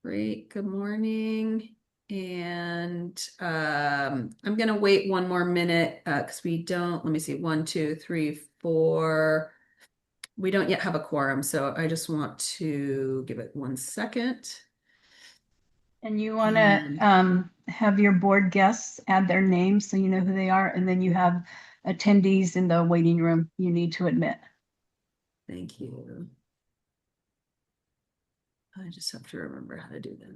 Great, good morning. And I'm going to wait one more minute because we don't, let me see, 1, 2, 3, 4. We don't yet have a quorum, so I just want to give it 1 second. And you want And to have your board guests add their names so you know who they are, and then you have attendees in the waiting room you need to admit. thank you. I just have to remember how to do that.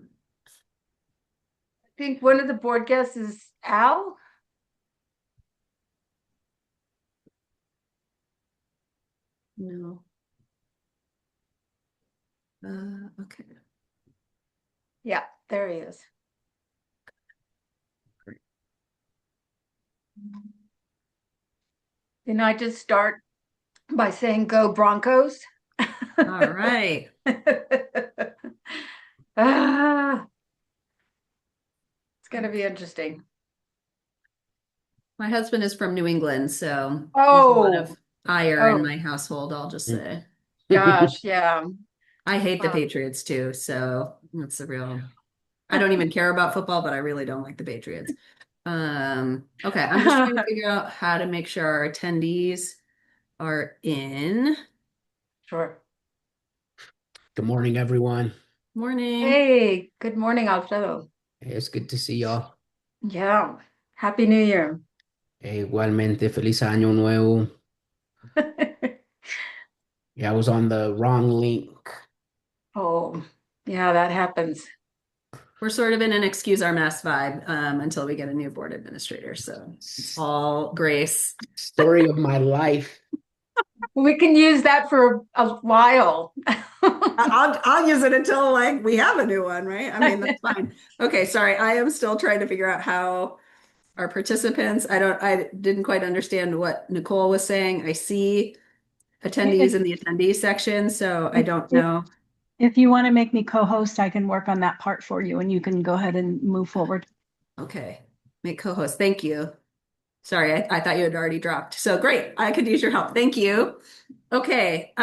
I think one of the board guests is Al. No. Okay. Yeah, there he is. Great. Can I just start by saying go Broncos? All right. Ah, it's going to be interesting. My husband is from New England, so there's a lot Oh, of ire in oh my household, I'll just say. gosh, yeah. I hate the Um, Patriots too, so it's a real. I don't even care about football, but I really don't like the Patriots. Okay, I'm just trying to figure out how to make sure our attendees are in. Sure. Good morning, everyone. Morning. Hey, good morning, Alfredo. Hey, it's good to see y'all. Yeah, Happy New Year. Igualmente, feliz año nuevo. Yeah, I was on the wrong link. Oh, yeah, that happens. We're sort of in an excuse our mess vibe until we get a new board administrator. So it's all grace. Story of my life. We can use that for a while. I'll use it until like we have a new one, right? I mean, that's fine. Okay, sorry. I am still trying to figure out how our participants, I didn't quite understand what Nicole was saying. I see attendees If, in the attendee section, so I if, don't if, know. if you want to make me co-host, I can work on that part for you and you can go ahead and move forward. Okay, make co-host. Thank you. Sorry, I thought you had already dropped. So great. I could use your help. Thank you. Okay.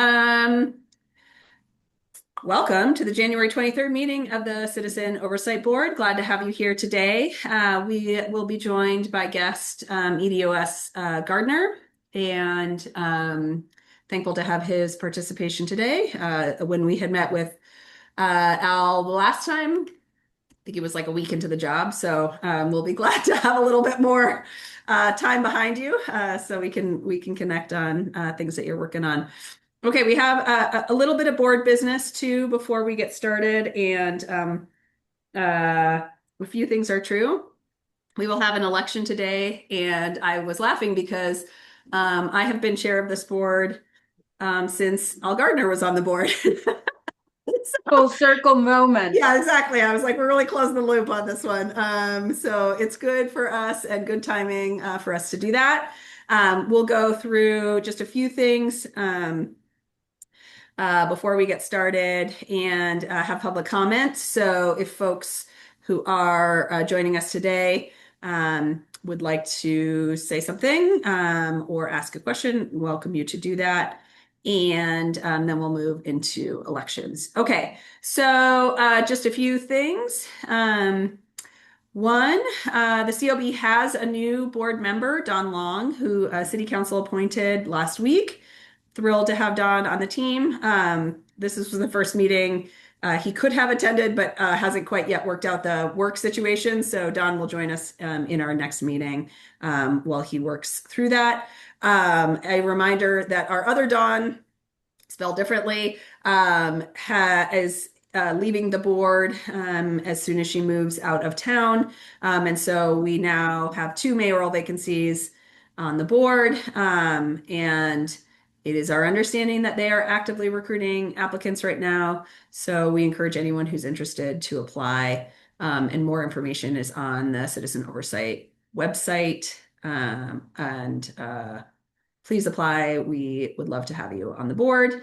Welcome to the January 23rd meeting of the Citizen Oversight Board. Glad to have you here today. We will be joined by guest EDOS Gardner, and thankful to have his participation today. When we had met with Al the last time, I think he was like a week into the job, so we'll be glad to have a little bit more time behind you, so we can connect on things that you're working on. Okay, we have a little bit of board business too before we get started, and a few things are true. We will have an election today, and I was laughing because I have been chair of this board since Al Gardner was on the board. Full circle moment. Yeah, exactly. I was like, we're really closing the loop on this one. So it's good for us and good timing for us to do that. We'll go through just a few things. Before we get started and have public comment. So if folks who are joining us today would like to say something or ask a question, welcome you to do that. And then we'll move into elections. Okay, so just a few things. One, the COB has a new board member, Don Long, who City Council appointed last week. Thrilled to have Don on the team. This was the first meeting he could have attended, but hasn't quite yet worked out the work situation. So Don will join us in our next meeting while he works through that. A reminder that our other Don, spelled differently, is leaving the board as soon as she moves out of town. And so we now have 2 mayoral vacancies on the board. And it is our understanding that they are actively recruiting applicants right now. So we encourage anyone who's interested to apply. And more information is on the Citizen Oversight website. And please apply. We would love to have you on the board.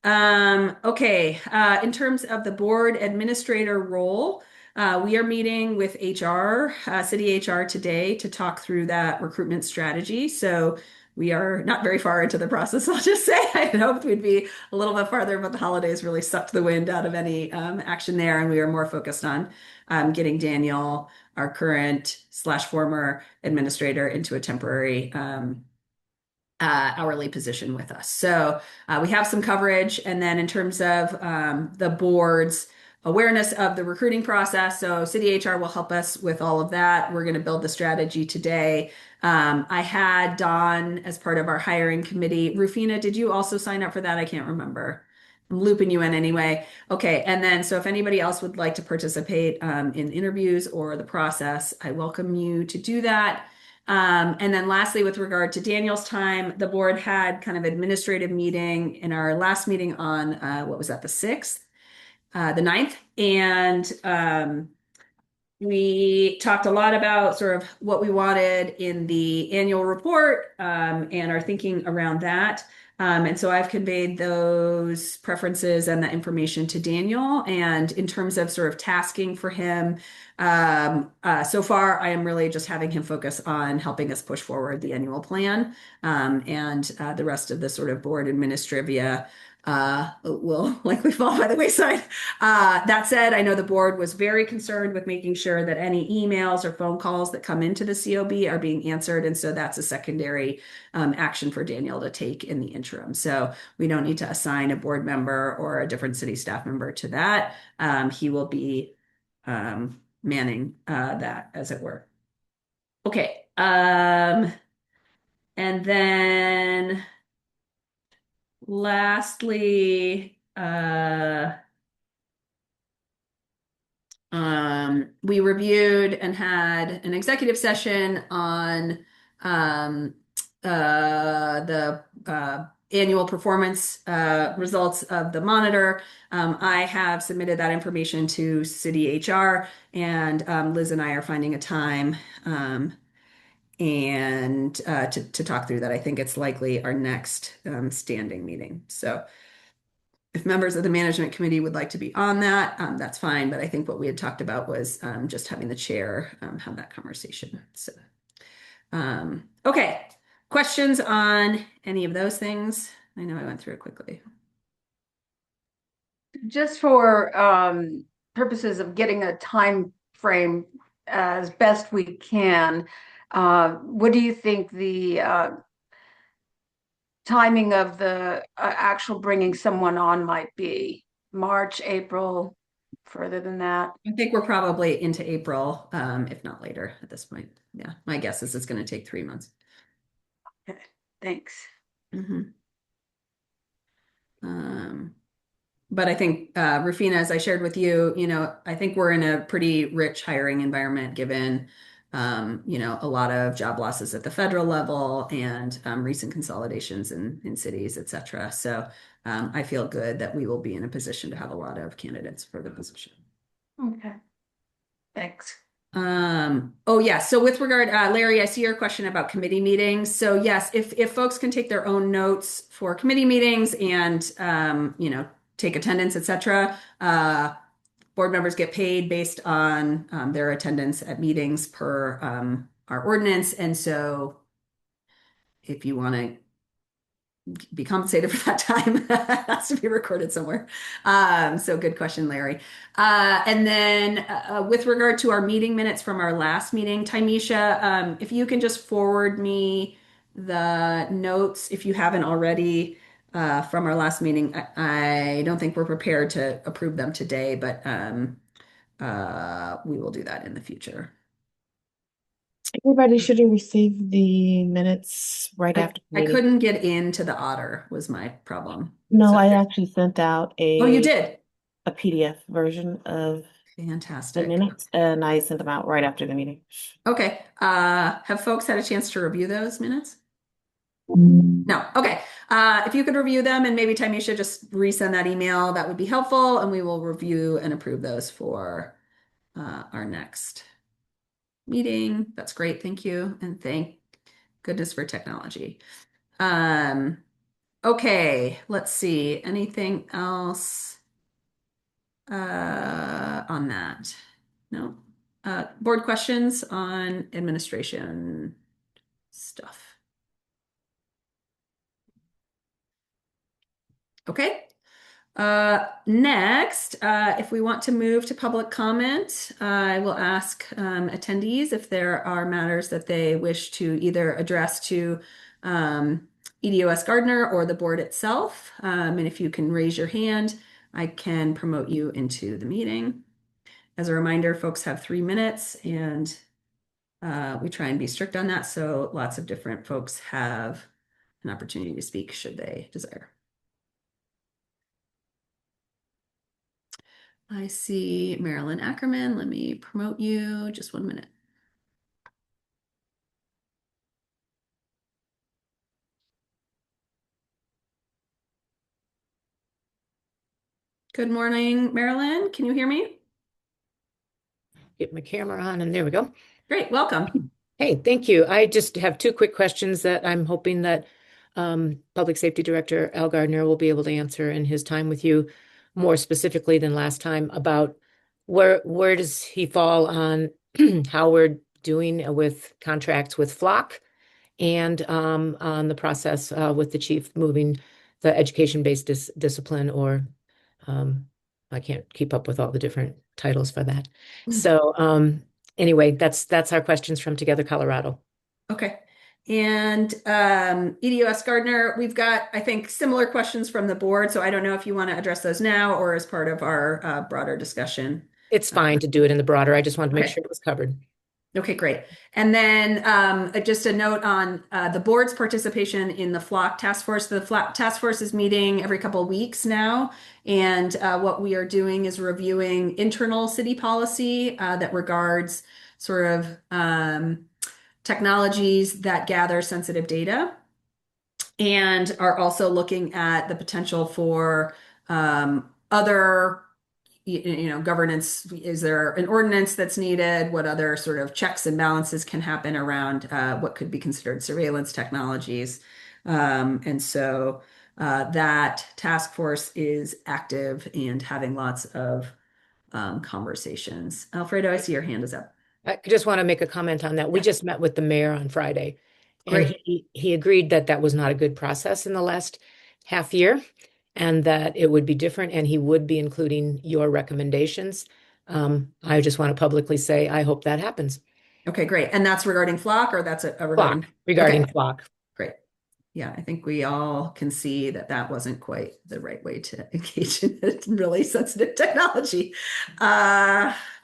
Okay, in terms of the board administrator role, we are meeting with HR, city HR today to talk through that recruitment strategy. So we are not very far into the process. I'll just say I had hoped we'd be a little bit farther, but the holidays really sucked the wind out of any action there, and we are more focused on getting Daniel, our current slash former administrator, into a temporary hourly position with us. So we have some coverage. And then in terms of the board's awareness of the recruiting process, so City HR will help us with all of that. We're going to build the strategy today. I had Dawn as part of our hiring committee. Rufina, did you also sign up for that? I can't remember. I'm looping you in anyway. Okay. And then, so if anybody else would like to participate in interviews or the process, I welcome you to do that. And then lastly, with regard to Daniel's time, the board had kind of administrative meeting in our last meeting on, what was that, the 6th, the 9th. And we talked a lot about sort of what we wanted in the annual report and our thinking around that. And so I've conveyed those preferences and that information to Daniel. And in terms of sort of tasking for him, so far I am really just having him focus on helping us push forward the annual plan. And the rest of the sort of board administrivia will likely fall by the wayside. That said, I know the board was very concerned with making sure that any emails or phone calls that come into the COB are being answered. And so that's a secondary action for Daniel to take in the interim. So we don't need to assign a board member or a different city staff member to that. He will be manning that, as it were. Okay. And then lastly, we reviewed and had an executive session on the annual performance results of the monitor. I have submitted that information to City HR, and Liz and I are finding a time and to talk through that. I think it's likely our next standing meeting. So if members of the management committee would like to be on that, that's fine. But I think what we had talked about was just having the chair have that conversation. So, okay. Questions on any of those things? I know I went through it quickly. Just for purposes of getting a time frame as best we can, what do you think the timing of the actual bringing someone on might be? March, April, further than that? I think we're probably into April, if not later at this point. Yeah, my guess is it's going to take 3 months. Okay, thanks. Mm-hmm. But I think, Rufina, as I shared with you, I think we're in a pretty rich hiring environment given, a lot of job losses at the federal level and recent consolidations in cities, et cetera. So I feel good that we will be in a position to have a lot of candidates for the position. Okay, thanks. Oh yeah. So with regard, Larry, I see your question about committee meetings. So yes, if folks can take their own notes for committee meetings and, take attendance, et cetera, board members get paid based on their attendance at meetings per our ordinance. And so if you want to be compensated for that time, it has to be recorded somewhere. So good question, Larry. And then with regard to our meeting minutes from our last meeting, Tymisha, if you can just forward me the notes, if you haven't already, from our last meeting. I don't think we're prepared to approve them today, but we will do that in the future. Everybody should have received the minutes right after the I meeting. couldn't get into the Otter was my problem. No, So- I actually sent out Oh, you did? a PDF version of the Fantastic. minutes, and I sent them out right after the meeting. Okay. Have folks had a chance to review those minutes? No. Okay. If you could review them and maybe Tymisha just resend that email, that would be helpful, and we will review and approve those for our next meeting. That's great. Thank you. And thank goodness for technology. Okay. Let's see. Anything else on that? No. Board questions on administration stuff. Okay. Next, if we want to move to public comment, I will ask attendees if there are matters that they wish to either address to EDOS Gardner or the board itself. And if you can raise your hand, I can promote you into the meeting. As a reminder, folks have 3 minutes, and we try and be strict on that, so lots of different folks have an opportunity to speak should they desire. I see Marilyn Ackerman. Let me promote you. Just 1 minute. Good morning, Marilyn. Can you hear me? Get my camera on, and there we go. Great, welcome. Hey, thank you. I just have 2 quick questions that I'm hoping that Public Safety Director Al Gardner will be able to answer in his time with you more specifically than last time about where does he fall on how we're doing with contracts with Flock and on the process with the chief moving the education-based discipline or I can't keep up with all the different titles for that. So anyway, that's our questions from Together Colorado. Okay. And EDOS Gardner, we've got, I think, similar questions from the board. So I don't know if you want to address those now or as part of our broader discussion. It's fine to do it in the broader. I just wanted to make Okay. sure it was covered. Okay, great. And then just a note on the board's participation in the Flock Task Force. The Flock Task Force is meeting every couple of weeks now. And what we are doing is reviewing internal city policy that regards sort of technologies that gather sensitive data, and are also looking at the potential for other governance. Is there an ordinance that's needed? What other sort of checks and balances can happen around what could be considered surveillance technologies? And so that task force is active and having lots of conversations. Alfredo, I see your hand is up. I just want to make a comment on that. We just met with the mayor on Friday, and Great. he agreed that that was not a good process in the last half year, and that it would be different, and he would be including your recommendations. I just want to publicly say I hope that happens. Okay, great. And that's regarding Flock, or that's regarding Regarding Okay. Flock. Great. Yeah, I think we all can see that that wasn't quite the right way to engage in really sensitive technology.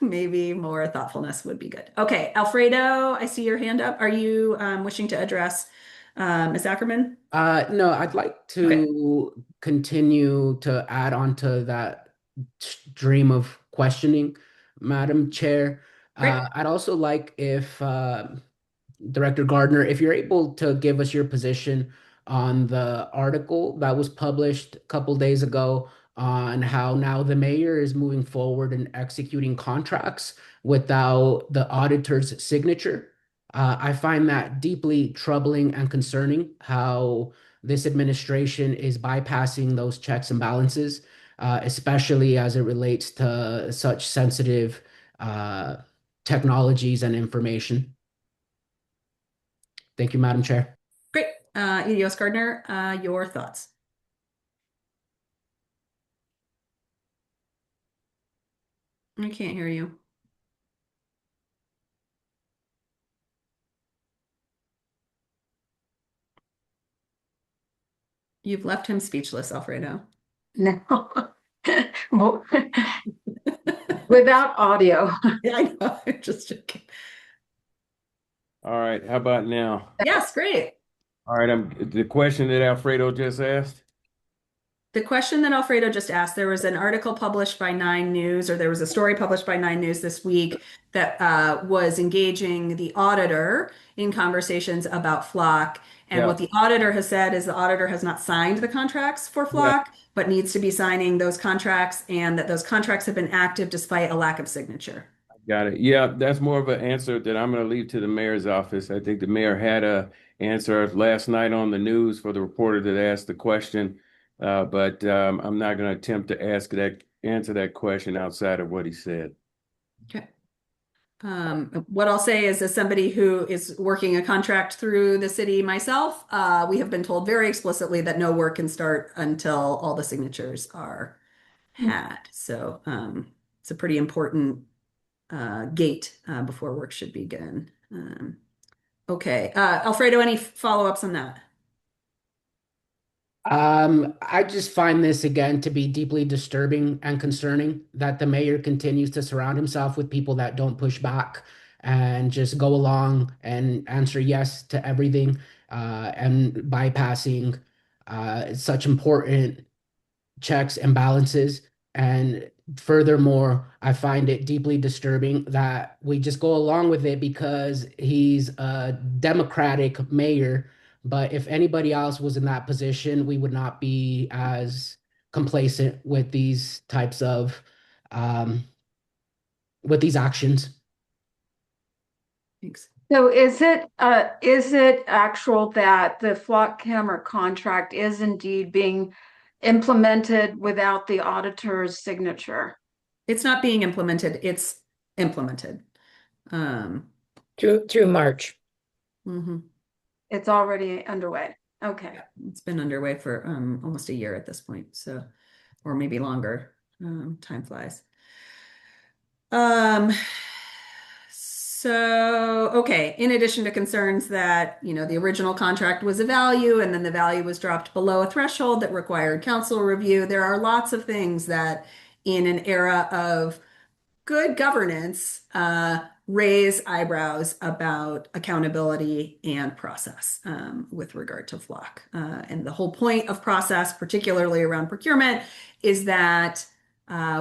Maybe more thoughtfulness would be good. Okay, Alfredo, I see your hand up. Are you wishing to address Ms. Ackerman? No, I'd like to continue to add on to that stream of questioning, Madam Chair. Great. I'd also like if Director Gardner, if you're able to give us your position on the article that was published a couple days ago on how now the mayor is moving forward and executing contracts without the auditor's signature. I find that deeply troubling and concerning how this administration is bypassing those checks and balances, especially as it relates to such sensitive technologies and information. Thank you, Madam Chair. Great. EDOS Gardner, your thoughts? I can't hear you. You've left him speechless, Alfredo. No. Well, without audio. Yeah, I know. I'm just joking. All right, how about now? Yes, great. All right, the question that Alfredo just asked. The question that Alfredo just asked, there was an article published by 9 News, or there was a story published by 9 News this week that was engaging the auditor in conversations about Flock. And Yeah. what the auditor has said is the auditor has not signed the contracts for Flock, but needs to be signing those contracts, and that those contracts have been active despite a lack of signature. Got it. Yeah, that's more of an answer that I'm going to leave to the mayor's office. I think the mayor had a answer last night on the news for the reporter that asked the question, but I'm not going to attempt to answer that question outside of what he said. Okay. What I'll say is, as somebody who is working a contract through the city myself, we have been told very explicitly that no work can start until all the signatures are had. So it's a pretty important gate before work should begin. Okay, Alfredo, any follow-ups on that? I just find this again to be deeply disturbing and concerning that the mayor continues to surround himself with people that don't push back and just go along and answer yes to everything, and bypassing such important checks and balances. And furthermore, I find it deeply disturbing that we just go along with it because he's a Democratic mayor. But if anybody else was in that position, we would not be as complacent um, with these actions. Thanks. So is it actual that the flock camera contract is indeed being implemented without the auditor's signature? It's not being implemented, it's implemented. Through March. Mhm. It's already underway. Okay. It's been underway for almost a year at this point, so, or maybe longer. Time flies. So, okay, in addition to concerns that, the original contract was a value and then the value was dropped below a threshold that required council review, there are lots of things that in an era of good governance raise eyebrows about accountability and process with regard to flock. And the whole point of process, particularly around procurement, is that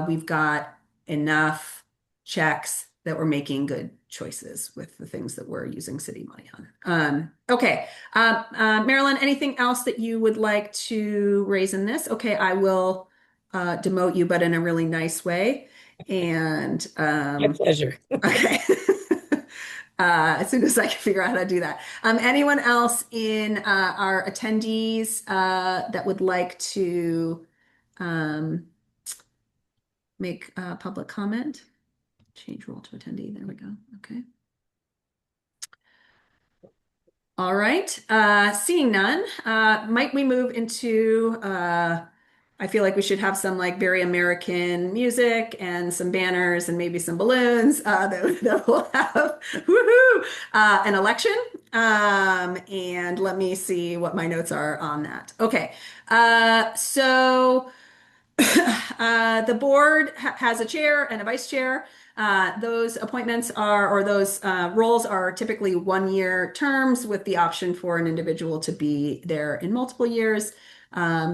we've got enough checks that we're making good choices with the things that we're using city money on. Okay, Marilyn, anything else that you would like to raise in this? Okay, I will demote you, but in a really nice way. And My pleasure. okay. As soon as I can figure out how to do that. Anyone else in our attendees that would like to make public comment? Change role to attendee. There we go. Okay. All right. Seeing none, might we move into I feel like we should have some like very American music and some banners and maybe some balloons that will have woohoo an election. And let me see what my notes are on that. Okay. So the board has a chair and a vice chair. Those appointments or those roles are typically 1-year terms with the option for an individual to be there in multiple years.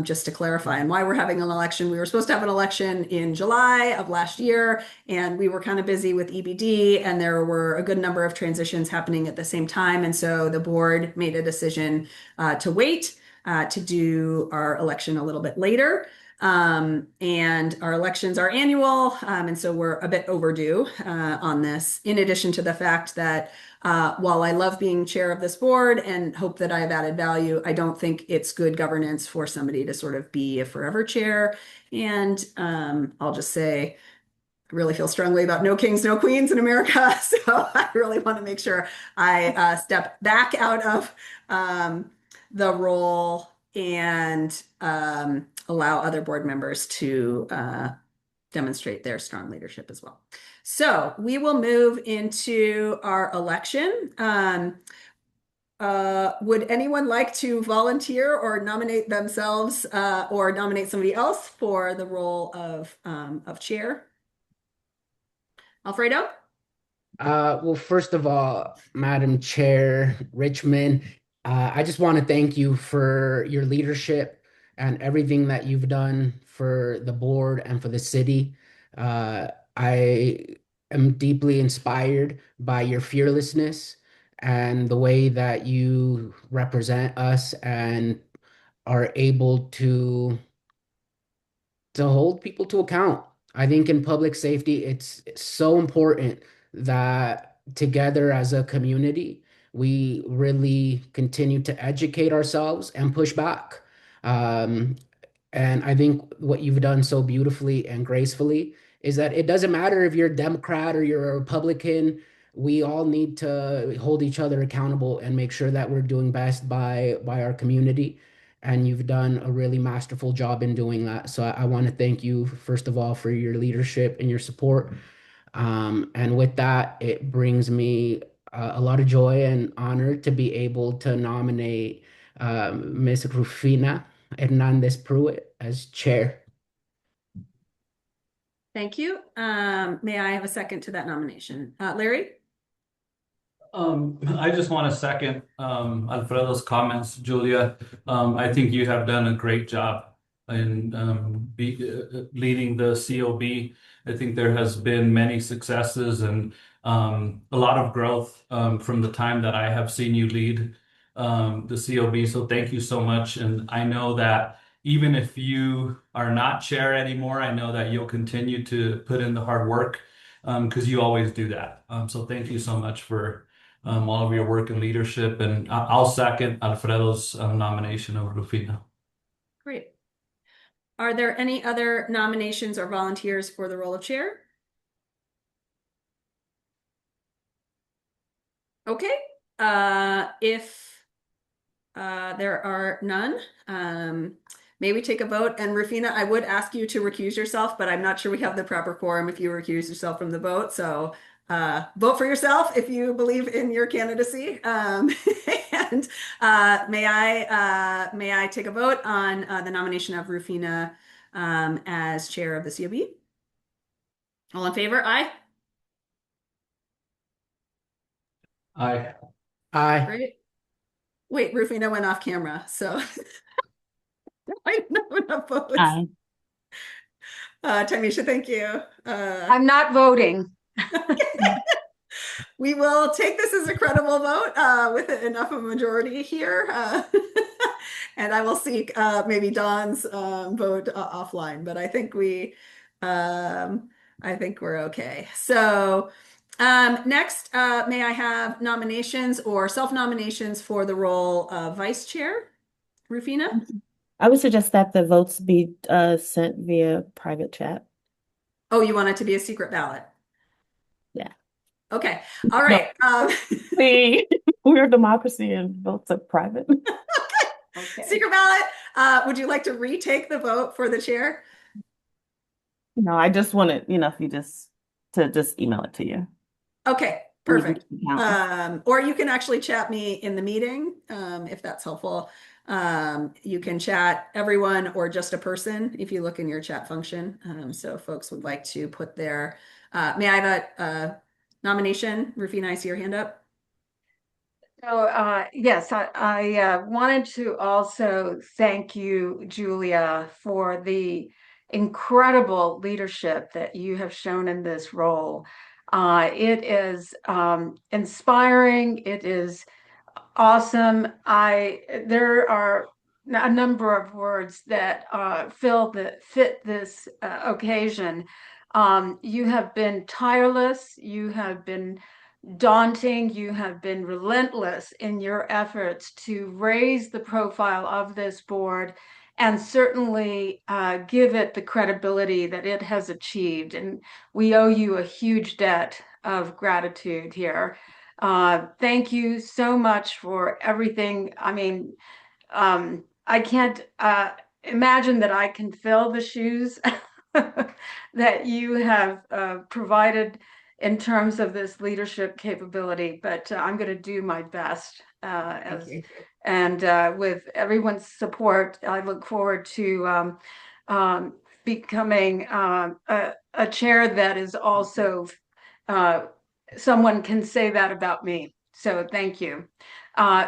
Just to clarify, and why we're having an election, we were supposed to have an election in July of last year, and we were kind of busy with EBD, and there were a good number of transitions happening at the same time. And so the board made a decision to wait to do our election a little bit later. And our elections are annual, and so we're a bit overdue on this, in addition to the fact that while I love being chair of this board and hope that I have added value, I don't think it's good governance for somebody to sort of be a forever chair. And I'll just say, I really feel strongly about no kings, no queens in America. So I really want to make sure I step back out of the role and allow other board members to demonstrate their strong leadership as well. So we will move into our election. Would anyone like to volunteer or nominate themselves or nominate somebody else for the role of chair? Alfredo? Well, first of all, Madam Chair Richmond, I just want to thank you for your leadership and everything that you've done for the board and for the city. I am deeply inspired by your fearlessness and the way that you represent us and are able to hold people to account. I think in public safety, it's so important that together as a community, we really continue to educate ourselves and push back. Um, and I think what you've done so beautifully and gracefully is that it doesn't matter if you're a Democrat or you're a Republican. We all need to hold each other accountable and make sure that we're doing best by our community. And you've done a really masterful job in doing that. So I want to thank you, first of all, for your leadership and your support. And with that, it brings me a lot of joy and honor to be able to nominate Ms. Rufina Hernandez Pruitt as chair. Thank you. May I have a second to that nomination? Larry? I just want to second Alfredo's comments, Julia. I think you have done a great job in leading the COB. I think there has been many successes and a lot of growth from the time that I have seen you lead the COB. So thank you so much. And I know that even if you are not chair anymore, I know that you'll continue to put in the hard work because you always do that. So thank you so much for all of your work and leadership. And I'll second Alfredo's nomination of Rufina. Great. Are there any other nominations or volunteers for the role of chair? Okay. If there are none, may we take a vote? And Rufina, I would ask you to recuse yourself, but I'm not sure we have the proper quorum if you recuse yourself from the vote. So vote for yourself if you believe in your candidacy. And may I take a vote on the nomination of Rufina as chair of the COB? All in favor? Aye. Aye. Aye. Great. Wait, Rufina went off camera, so I know enough votes. Aye. Tamisha, thank you. I'm not voting. We will take this as a credible vote with enough of a majority here. And I will seek maybe Dawn's vote offline, but I think we're okay. So next, may I have nominations or self-nominations for the role of vice chair? Rufina? I would suggest that the votes be sent via private chat. Oh, you want it to be a secret ballot? Yeah. Okay. All right. See, we're a democracy and votes are private. Okay. Secret ballot. Would you like to retake the vote for the chair? No, I just wanted, if you just email it to you. Okay, perfect. Or you can actually chat me in the meeting if that's helpful. You can chat everyone or just a person if you look in your chat function. So if folks would like to put their, may I have a nomination? Rufina, I see your hand up. So yes, I wanted to also thank you, Julia, for the incredible leadership that you have shown in this role. It is inspiring. It is awesome. There are a number of words that fit this occasion. You have been tireless. You have been daunting. You have been relentless in your efforts to raise the profile of this board and certainly give it the credibility that it has achieved. And we owe you a huge debt of gratitude here. Thank you so much for everything. I mean, I can't imagine that I can fill the shoes that you have provided in terms of this leadership capability, but I'm going to do my best. With everyone's support, I look forward to becoming a chair that is also someone can say that about me. So thank you.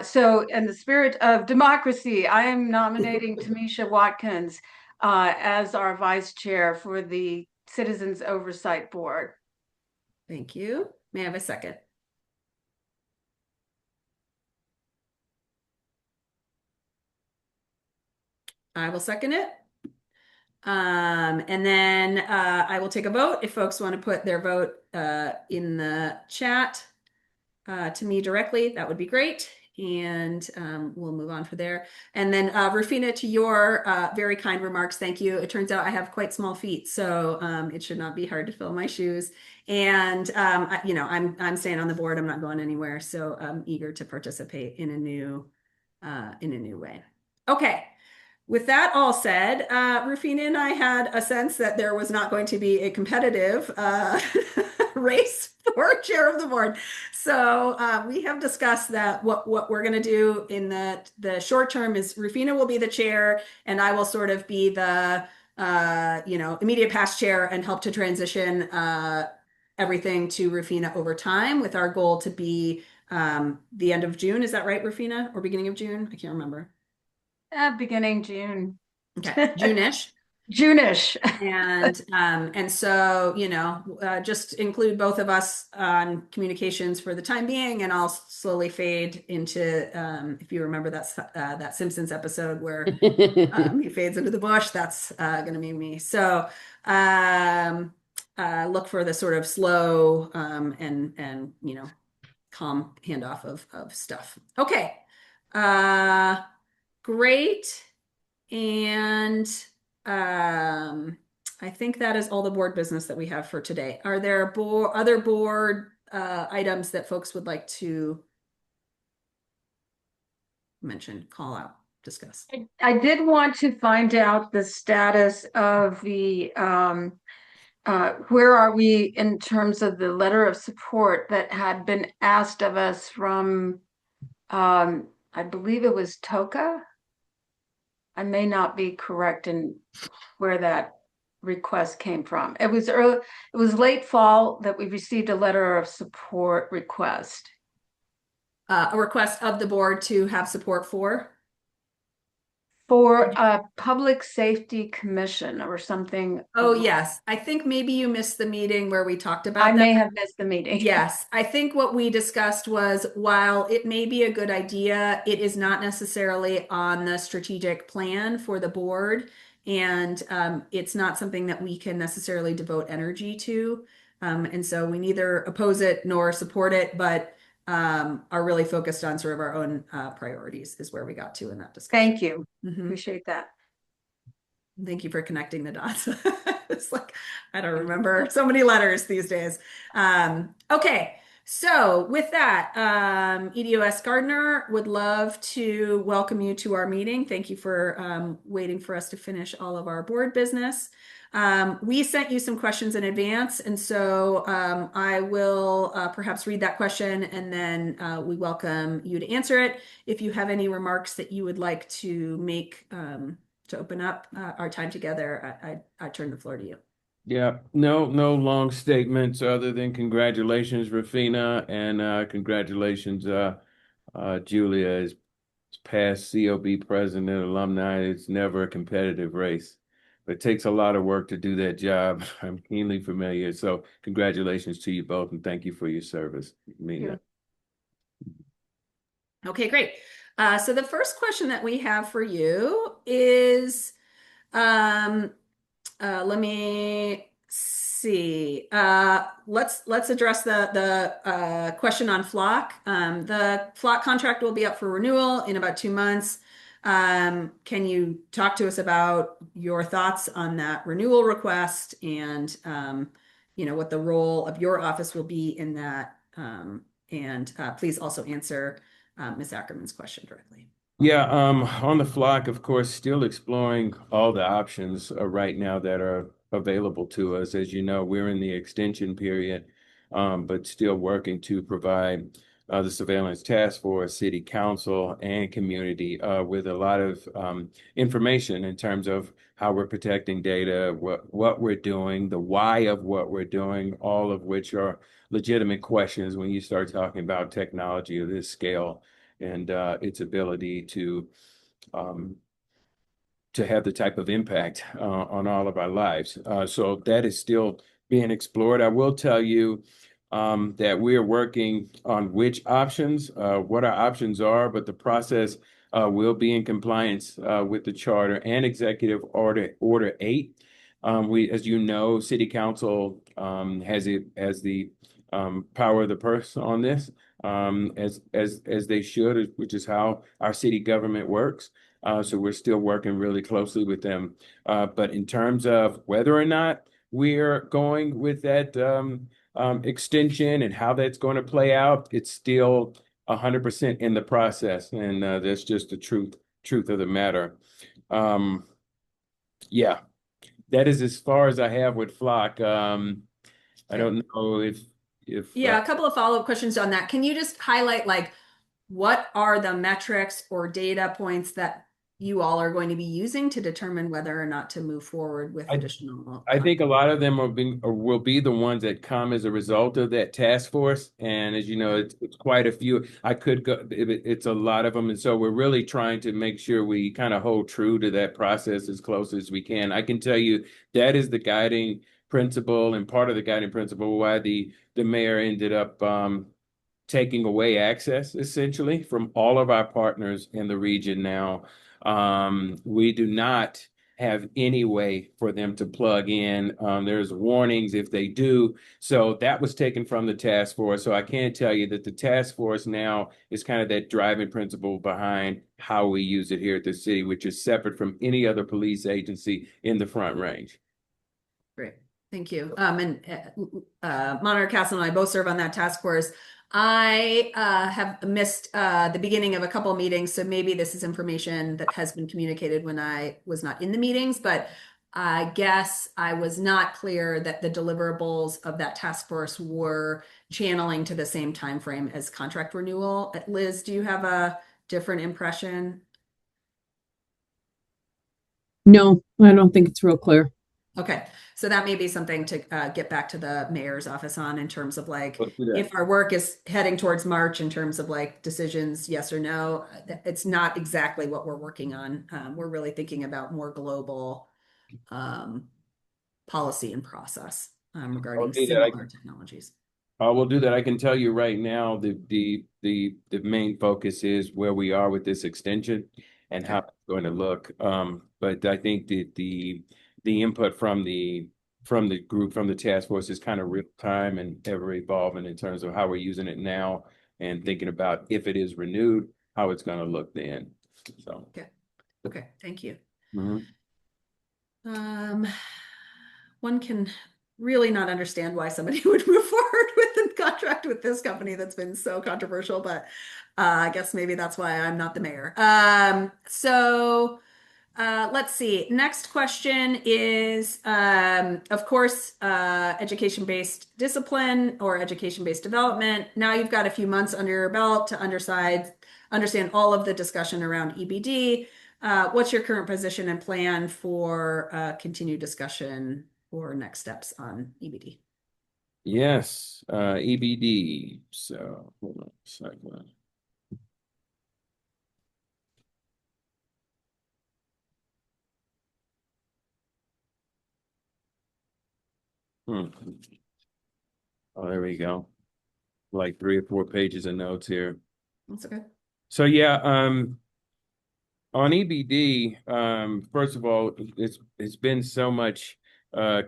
So in the spirit of democracy, I am nominating Tamisha Watkins as our vice chair for the Citizens Oversight Board. Thank you. May I have a second? I will second it. And then I will take a vote if folks want to put their vote in the chat to me directly. That would be great. and we'll move on from there. And then Rufina, to your very kind remarks, thank you. It turns out I have quite small feet, so it should not be hard to fill my shoes. And I'm staying on the board. I'm not going anywhere, so I'm eager to participate in a new way. Okay. With that all said, Rufina and I had a sense that there was not going to be a competitive race for chair of the board. So we have discussed that what we're going to do in the short term is Rufina will be the chair, and I will sort of be the immediate past chair and help to transition everything to Rufina over time, with our goal to be the end of June. Is that right, Rufina, or beginning of June? I can't remember. Beginning June. Okay, June-ish. June-ish. And so, just include both of us on communications for the time being, and I'll slowly fade into, if you remember that Simpsons episode where he fades into the bush, that's going to be me. So look for the sort of slow and calm handoff of stuff. Okay. Great. And I think that is all the board business that we have for today. Are there other board items that folks would like to mention, call out, discuss? I did want to find out the status of the where are we in terms of the letter of support that had been asked of us from I believe it was TOCA. I may not be correct in where that request came from. It was early, it was late fall that we received a letter of support request. A request of the board to have support for A public safety commission or something. Oh, yes. I think maybe you missed the meeting where we talked about I that. may have missed the meeting. Yes. I think what we discussed was, while it may be a good idea, it is not necessarily on the strategic plan for the board. And it's not something that we can necessarily devote energy to. And so we neither oppose it nor support it, but are really focused on sort of our own priorities is where we got to in that discussion. Thank you. Mhm. Appreciate that. Thank you for connecting the dots. It's like, I don't remember so many letters these days. Okay, so with that, EDOS Gardner would love to welcome you to our meeting. Thank you for waiting for us to finish all of our board business. We sent you some questions in advance, and so I will perhaps read that question, and then we welcome you to answer it. If you have any remarks that you would like to make to open up our time together, I turn the floor to you. Yeah, no long statements other than congratulations, Rufina, and congratulations, Julia, as past COB president, alumni. It's never a competitive race, but it takes a lot of work to do that job. I'm keenly familiar. So congratulations to you both, and thank you for your service. I mean that. Okay, great. So the first question that we have for you is, let me see. Let's address the question on Flock. The Flock contract will be up for renewal in about 2 months. Can you talk to us about your thoughts on that renewal request and what the role of your office will be in that? And please also answer Ms. Ackerman's question directly. Yeah, on the Flock, of course, still exploring all the options right now that are available to us. As you know, we're in the extension period, but still working to provide the Surveillance Task Force, City Council, and community with a lot of information in terms of how we're protecting data, what we're doing, the why of what we're doing, all of which are legitimate questions when you start talking about technology of this scale and its ability to have the type of impact on all of our lives. So that is still being explored. I will tell you that we are working on which options, what our options are, but the process will be in compliance with the charter and Executive Order 8. As you know, City Council has it as the power of the purse on this, as they should, which is how our city government works. So we're still working really closely with them. But in terms of whether or not we're going with that extension and how that's going to play out, it's still 100% in the process, and that's just the truth of the matter. Yeah, that is as far as I have with Flock. I don't know if Yeah, a couple of follow-up questions on that. Can you just highlight like what are the metrics or data points that you all are going to be using to determine whether or not to move forward with additional? I think a lot of them will be the ones that come as a result of that task force. And as you know, it's quite a few. I could go, it's a lot of them. And so we're really trying to make sure we kind of hold true to that process as close as we can. I can tell you that is the guiding principle and part of the guiding principle why the mayor ended up taking away access essentially from all of our partners in the region now. We do not have any way for them to plug in. There's warnings if they do. So that was taken from the task force. So I can tell you that the task force now is kind of that driving principle behind how we use it here at the city, which is separate from any other police agency in the Front Range. Great, thank you. Monitor Castle and I both serve on that task force. I have missed the beginning of a couple of meetings, so maybe this is information that has been communicated when I was not in the meetings, but I guess I was not clear that the deliverables of that task force were channeling to the same time frame as contract renewal. Liz, do you have a different impression? No, I don't think it's real clear. Okay, so that may be something to get back to the mayor's office on in terms of like, Let's do that. if our work is heading towards March in terms of like decisions, yes or no, it's not exactly what we're working on. We're really thinking about more global policy and process regarding similar technologies. We'll do that. I can tell you right now, the main focus is where we are with this extension and how it's going to look. But I think that the input from the group, from the task force, is kind of real time and ever evolving in terms of how we're using it now and thinking about if it is renewed, how it's going to look then. So Okay, thank you. Mhm. One can really not understand why somebody would move forward with a contract with this company that's been so controversial, but I guess maybe that's why I'm not the mayor. Let's see. Next question is, of course, education-based discipline or education-based development. Now you've got a few months under your belt to understand all of the discussion around EBD. What's your current position and plan for continued discussion or next steps on EBD? Yes, EBD. So hold on a second. Oh, there we go. Like 3 or 4 pages of notes here. That's okay. So yeah, on EBD, first of all, it's been so much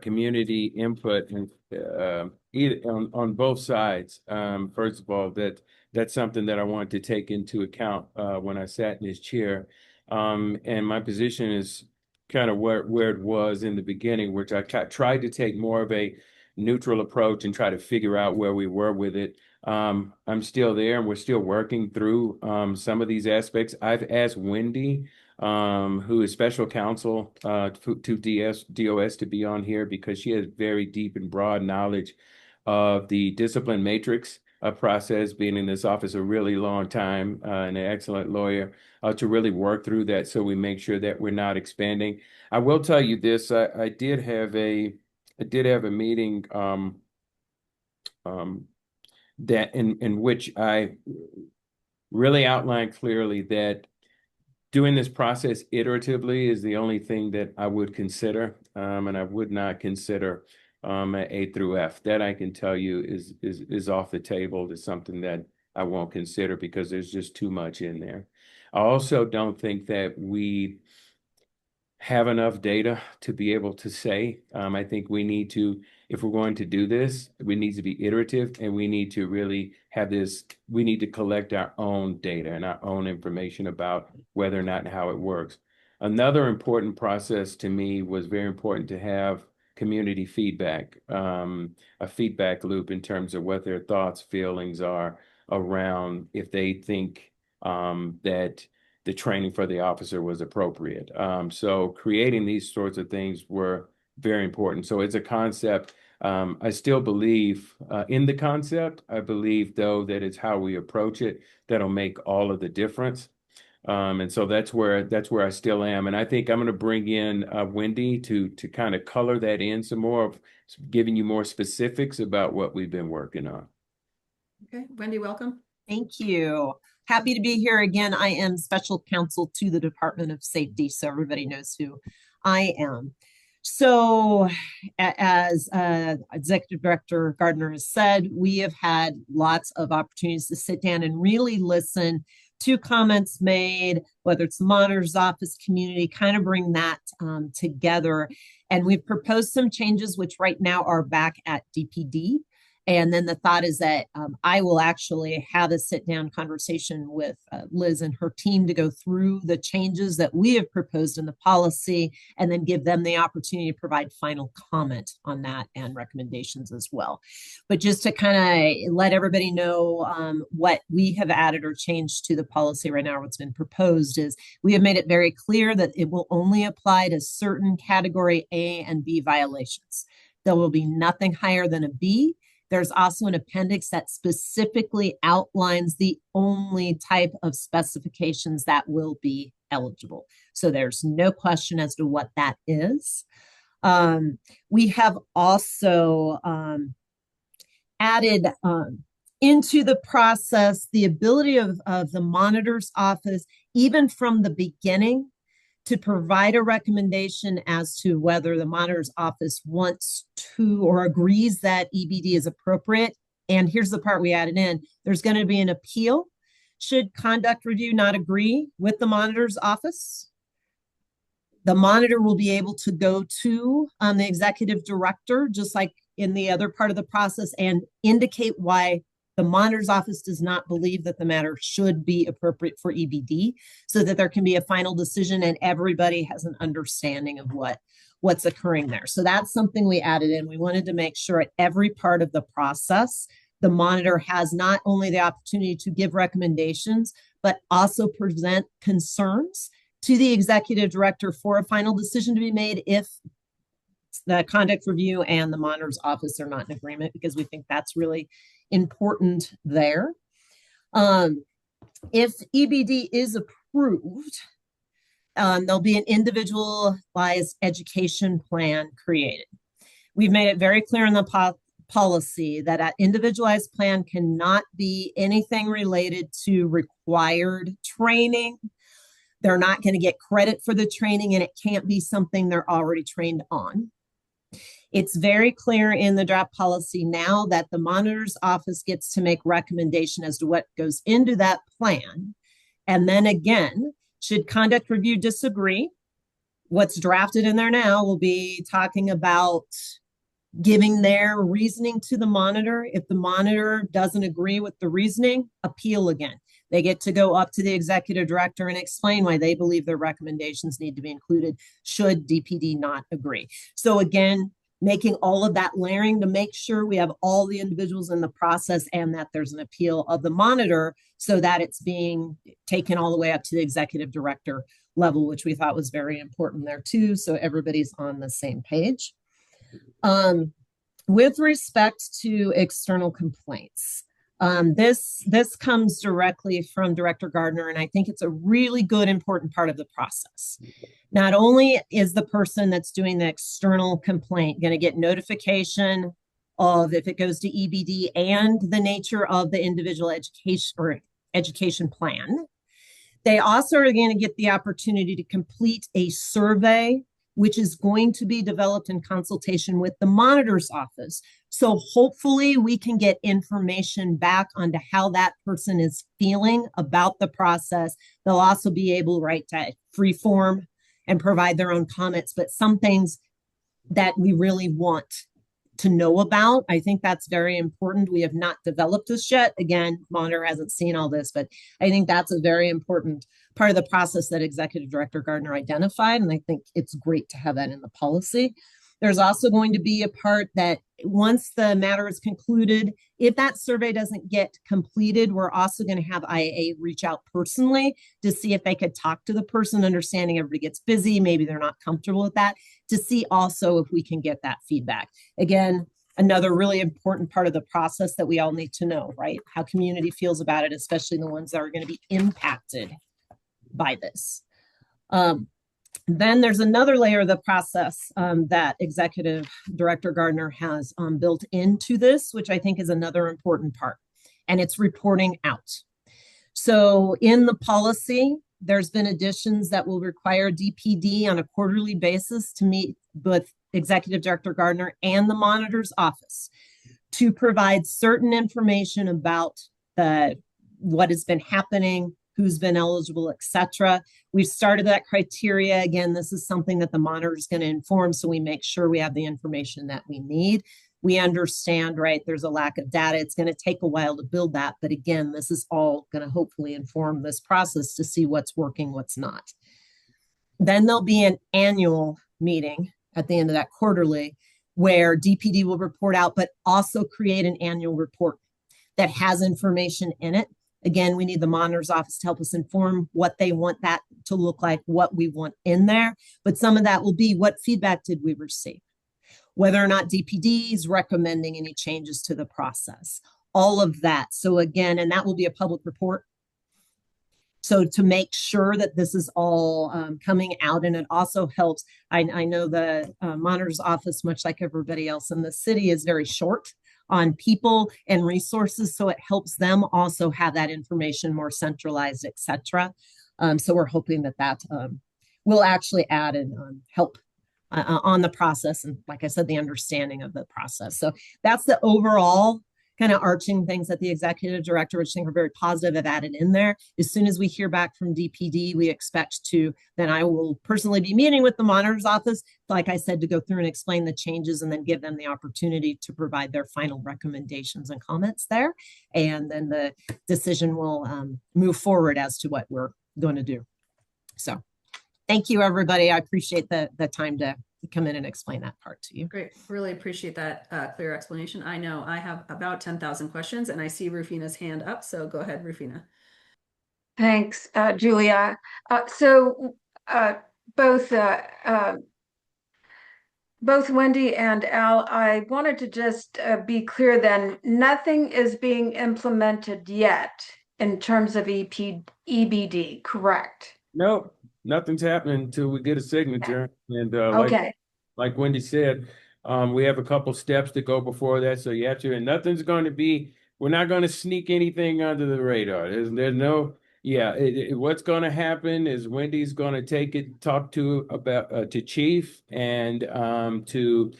community input and on both sides. First of all, that's something that I wanted to take into account when I sat in his chair. And my position is kind of where it was in the beginning, which I tried to take more of a neutral approach and try to figure out where we were with it. I'm still there and we're still working through some of these aspects. I've asked Wendy, who is special counsel to DOS, to be on here because she has very deep and broad knowledge of the discipline matrix process, being in this office a really long time, and an excellent lawyer, to really work through that so we make sure that we're not expanding. I will tell you this, I did have a meeting that in which I really outlined clearly that doing this process iteratively is the only thing that I would consider, and I would not consider A through F. That I can tell you is off the table. It's something that I won't consider because there's just too much in there. I also don't think that we have enough data to be able to say. I think we need to, if we're going to do this, we need to be iterative, and we need to really have this, we need to collect our own data and our own information about whether or not and how it works. Another important process to me was very important to have community feedback, a feedback loop in terms of what their thoughts, feelings are around if they think that the training for the officer was appropriate. So creating these sorts of things were very important. So it's a concept. I still believe in the concept. I believe, though, that it's how we approach it that'll make all of the difference. And so that's where I still am. And I think I'm going to bring in Wendy to kind of color that in some more, of giving you more specifics about what we've been working on. Okay, Wendy, welcome. Thank you. Happy to be here again. I am special counsel to the Department of Safety, so everybody knows who I am. So as Executive Director Gardner has said, we have had lots of opportunities to sit down and really listen to comments made, whether it's the monitor's office, community, kind of bring that together. And we've proposed some changes, which right now are back at DPD. And then the thought is that I will actually have a sit-down conversation with Liz and her team to go through the changes that we have proposed in the policy, and then give them the opportunity to provide final comment on that and recommendations as well. But just to kind of let everybody know what we have added or changed to the policy right now, what's been proposed is we have made it very clear that it will only apply to certain category A and B violations. There will be nothing higher than a B. There's also an appendix that specifically outlines the only type of specifications that will be eligible. So there's no question as to what that is. We have also added into the process the ability of the monitor's office, even from the beginning, to provide a recommendation as to whether the monitor's office wants to or agrees that EBD is appropriate. And here's the part we added in. There's going to be an appeal should conduct review not agree with the monitor's office. The monitor will be able to go to the executive director, just like in the other part of the process, and indicate why the monitor's office does not believe that the matter should be appropriate for EBD, so that there can be a final decision and everybody has an understanding of what's occurring there. So that's something we added in. We wanted to make sure at every part of the process, the monitor has not only the opportunity to give recommendations, but also present concerns to the executive director for a final decision to be made if the conduct review and the monitor's office are not in agreement, because we think that's really important there. If EBD is approved, there'll be an individualized education plan created. We've made it very clear in the policy that an individualized plan cannot be anything related to required training. They're not going to get credit for the training, and it can't be something they're already trained on. It's very clear in the draft policy now that the monitor's office gets to make recommendation as to what goes into that plan. And then again, should conduct review disagree, what's drafted in there now will be talking about giving their reasoning to the monitor. If the monitor doesn't agree with the reasoning, appeal again. They get to go up to the executive director and explain why they believe their recommendations need to be included should DPD not agree. So again, making all of that layering to make sure we have all the individuals in the process and that there's an appeal of the monitor so that it's being taken all the way up to the executive director level, which we thought was very important there too. So everybody's on the same page. With respect to external complaints, this comes directly from Director Gardner, and I think it's a really good, important part of the process. Not only is the person that's doing the external complaint going to get notification of if it goes to EBD and the nature of the individual education plan, they also are going to get the opportunity to complete a survey, which is going to be developed in consultation with the monitor's office. So hopefully we can get information back onto how that person is feeling about the process. They'll also be able, right, to free form and provide their own comments, but some things that we really want to know about. I think that's very important. We have not developed this yet. Again, monitor hasn't seen all this, but I think that's a very important part of the process that Executive Director Gardner identified. And I think it's great to have that in the policy. There's also going to be a part that once the matter is concluded, if that survey doesn't get completed, we're also going to have IAA reach out personally to see if they could talk to the person, understanding everybody gets busy, maybe they're not comfortable with that, to see also if we can get that feedback. Again, another really important part of the process that we all need to know, right? How community feels about it, especially the ones that are going to be impacted by this. Then there's another layer of the process that Executive Director Gardner has built into this, which I think is another important part, and it's reporting out. So in the policy, there's been additions that will require DPD on a quarterly basis to meet with Executive Director Gardner and the monitor's office to provide certain information about what has been happening, who's been eligible, etc. We've started that criteria. Again, this is something that the monitor is going to inform, so we make sure we have the information that we need. We understand, right, there's a lack of data. It's going to take a while to build that. But again, this is all going to hopefully inform this process to see what's working, what's not. Then there'll be an annual meeting at the end of that quarterly where DPD will report out, but also create an annual report that has information in it. Again, we need the monitor's office to help us inform what they want that to look like, what we want in there. But some of that will be what feedback did we receive? Whether or not DPD is recommending any changes to the process, all of that. So again, and that will be a public report. So to make sure that this is all coming out, and it also helps, I know the monitor's office, much like everybody else in the city, is very short on people and resources. So it helps them also have that information more centralized, et cetera. So we're hoping that will actually add and help on the process. And like I said, the understanding of the process. So that's the overall kind of arching things that the executive director, which I think are very positive, have added in there. As soon as we hear back from DPD, we expect to, then I will personally be meeting with the monitor's office, like I said, to go through and explain the changes and then give them the opportunity to provide their final recommendations and comments there. And then the decision will move forward as to what we're going to do. So thank you, everybody. I appreciate the time to come in and explain that part to you. Great. Really appreciate that clear explanation. I know I have about 10,000 questions and I see Rufina's hand up. So go ahead, Rufina. Thanks, Julia. So both Wendy and Al, I wanted to just be clear then, nothing is being implemented yet in terms of EBD, correct? Nope, nothing's happening until we get a signature. And Okay. like Wendy said, we have a couple steps to go before that. So you have to, and nothing's going to be, we're not going to sneak anything under the radar. There's no, what's going to happen is Wendy's going to talk to Chief and to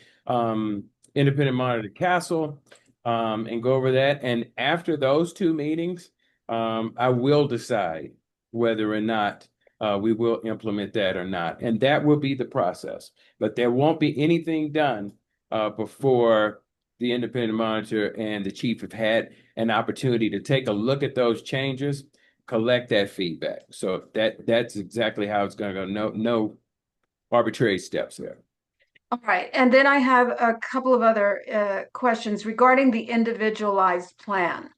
Independent Monitor Castle and go over that. And after those two meetings, I will decide whether or not we will implement that or not. And that will be the process. But there won't be anything done before the independent monitor and the chief have had an opportunity to take a look at those changes, collect that feedback. So that's exactly how it's going to go. No arbitrary steps there. All right. And then I have a couple of other questions regarding the individualized plan.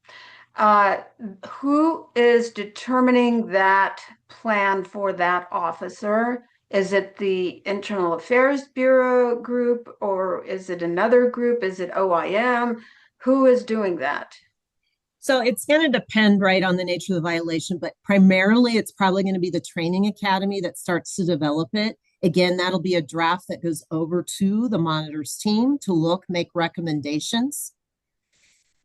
Who is determining that plan for that officer? Is it the Internal Affairs Bureau group, or is it another group? Is it OIM? Who is doing that? So it's going to depend, right, on the nature of the violation, but primarily it's probably going to be the training academy that starts to develop it. Again, that'll be a draft that goes over to the monitor's team to look, make recommendations.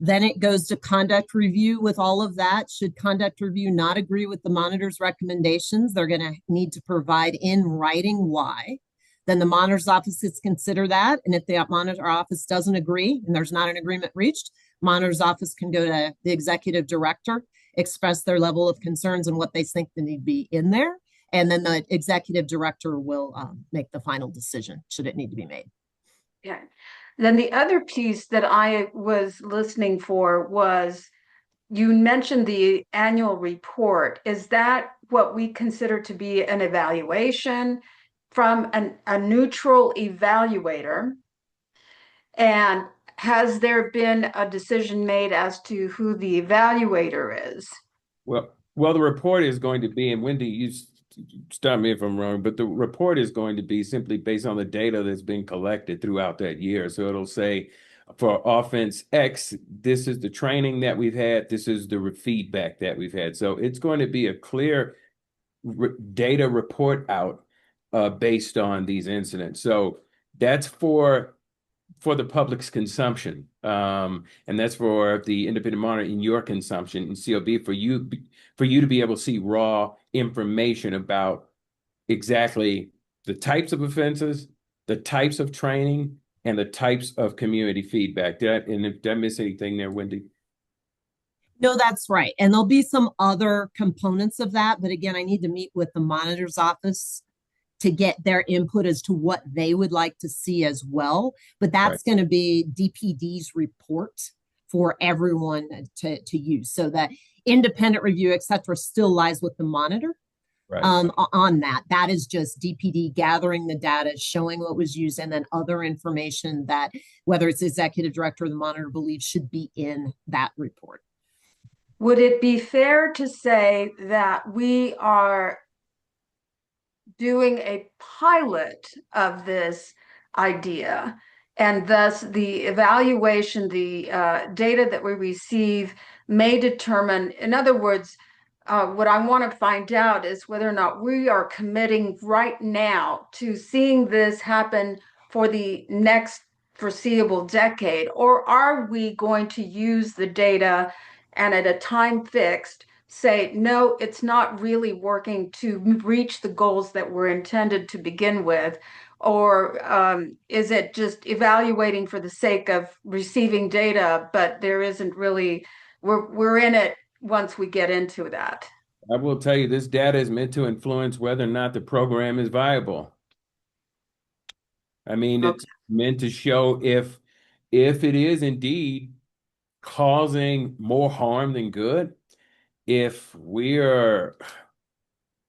Then it goes to conduct review with all of that. Should conduct review not agree with the monitor's recommendations, they're going to need to provide in writing why. Then the monitor's office is consider that. And if the monitor office doesn't agree and there's not an agreement reached, monitor's office can go to the executive director, express their level of concerns and what they think they need to be in there. And then the executive director will make the final decision should it need to be made. Yeah. Then the other piece that I was listening for was you mentioned the annual report. Is that what we consider to be an evaluation from a neutral evaluator? And has there been a decision made as to who the evaluator is? Well, the report is going to be, and Wendy, you stop me if I'm wrong, but the report is going to be simply based on the data that's been collected throughout that year. So it'll say for offense X, this is the training that we've had, this is the feedback that we've had. So it's going to be a clear data report out based on these incidents. So that's for the public's consumption. And that's for the independent monitor in your consumption in COB for you to be able to see raw information about exactly the types of offenses, the types of training, and the types of community feedback. Did I miss anything there, Wendy? No, that's right. And there'll be some other components of that. But again, I need to meet with the monitor's office to get their input as to what they would like to see as well. But that's going to be DPD's report for everyone to use. So that independent review, et cetera, still lies with the monitor. Right. On that. That is just DPD gathering the data, showing what was used, and then other information that whether it's the executive director or the monitor believes should be in that report. Would it be fair to say that we are doing a pilot of this idea, and thus the evaluation, the data that we receive may determine, in other words, what I want to find out is whether or not we are committing right now to seeing this happen for the next foreseeable decade, or are we going to use the data and at a time fixed say, no, it's not really working to reach the goals that were intended to begin with? Or is it just evaluating for the sake of receiving data, but there isn't really, we're in it once we get into that? I will tell you, this data is meant to influence whether or not the program is viable. I mean, it's meant to show if it is indeed causing more harm than good, if we are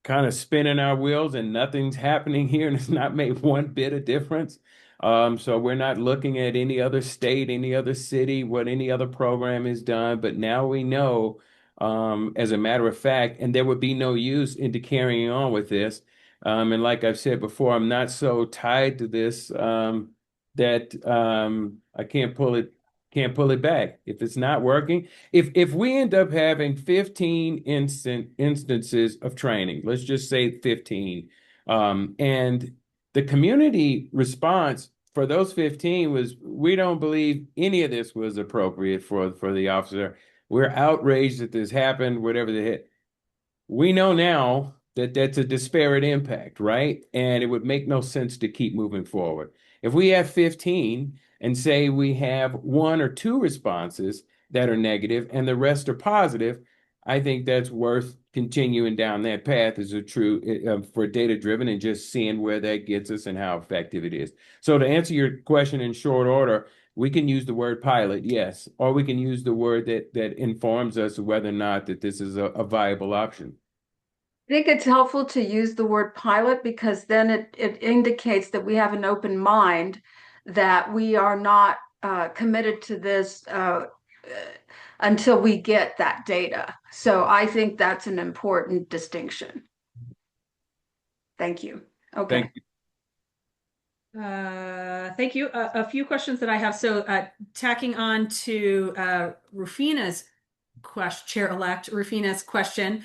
kind of spinning our wheels and nothing's happening here and it's not made one bit of difference. So we're not looking at any other state, any other city, what any other program is done. But now we know, as a matter of fact, and there would be no use into carrying on with this. And like I've said before, I'm not so tied to this that I can't pull it back. If it's not working, if we end up having 15 instances of training, let's just say 15, and the community response for those 15 was, we don't believe any of this was appropriate for the officer. We're outraged that this happened, whatever the hit. We know now that that's a disparate impact, right? And it would make no sense to keep moving forward. If we have 15 and say we have 1 or 2 responses that are negative and the rest are positive, I think that's worth continuing down that path as a true for data driven and just seeing where that gets us and how effective it is. So to answer your question in short order, we can use the word pilot, yes, or we can use the word that informs us whether or not that this is a viable option. I think it's helpful to use the word pilot because then it indicates that we have an open mind, that we are not committed to this until we get that data. So I think that's an important distinction. Thank you. Okay. Thank you. Thank you. A few questions that I have. So tacking on to Rufina's question, Chair-elect Rufina's question.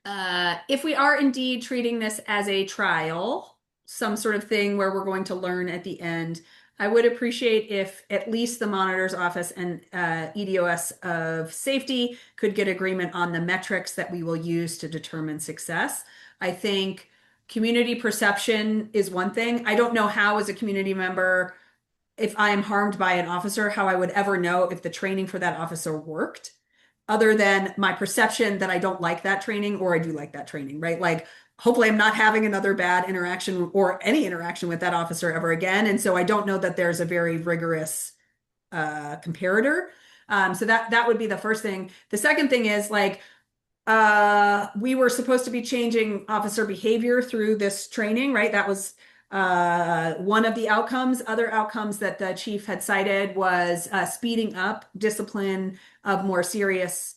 If we are indeed treating this as a trial, some sort of thing where we're going to learn at the end, I would appreciate if at least the monitor's office and EDOS of safety could get agreement on the metrics that we will use to determine success. I think community perception is one thing. I don't know how, as a community member, if I am harmed by an officer, how I would ever know if the training for that officer worked. other than my perception that I don't like that training or I do like that training, right? Like, hopefully I'm not having another bad interaction or any interaction with that officer ever again. And so I don't know that there's a very rigorous comparator. So that would be the first thing. The second thing is like, we were supposed to be changing officer behavior through this training, right? That was one of the outcomes. Other outcomes that the chief had cited was speeding up discipline of more serious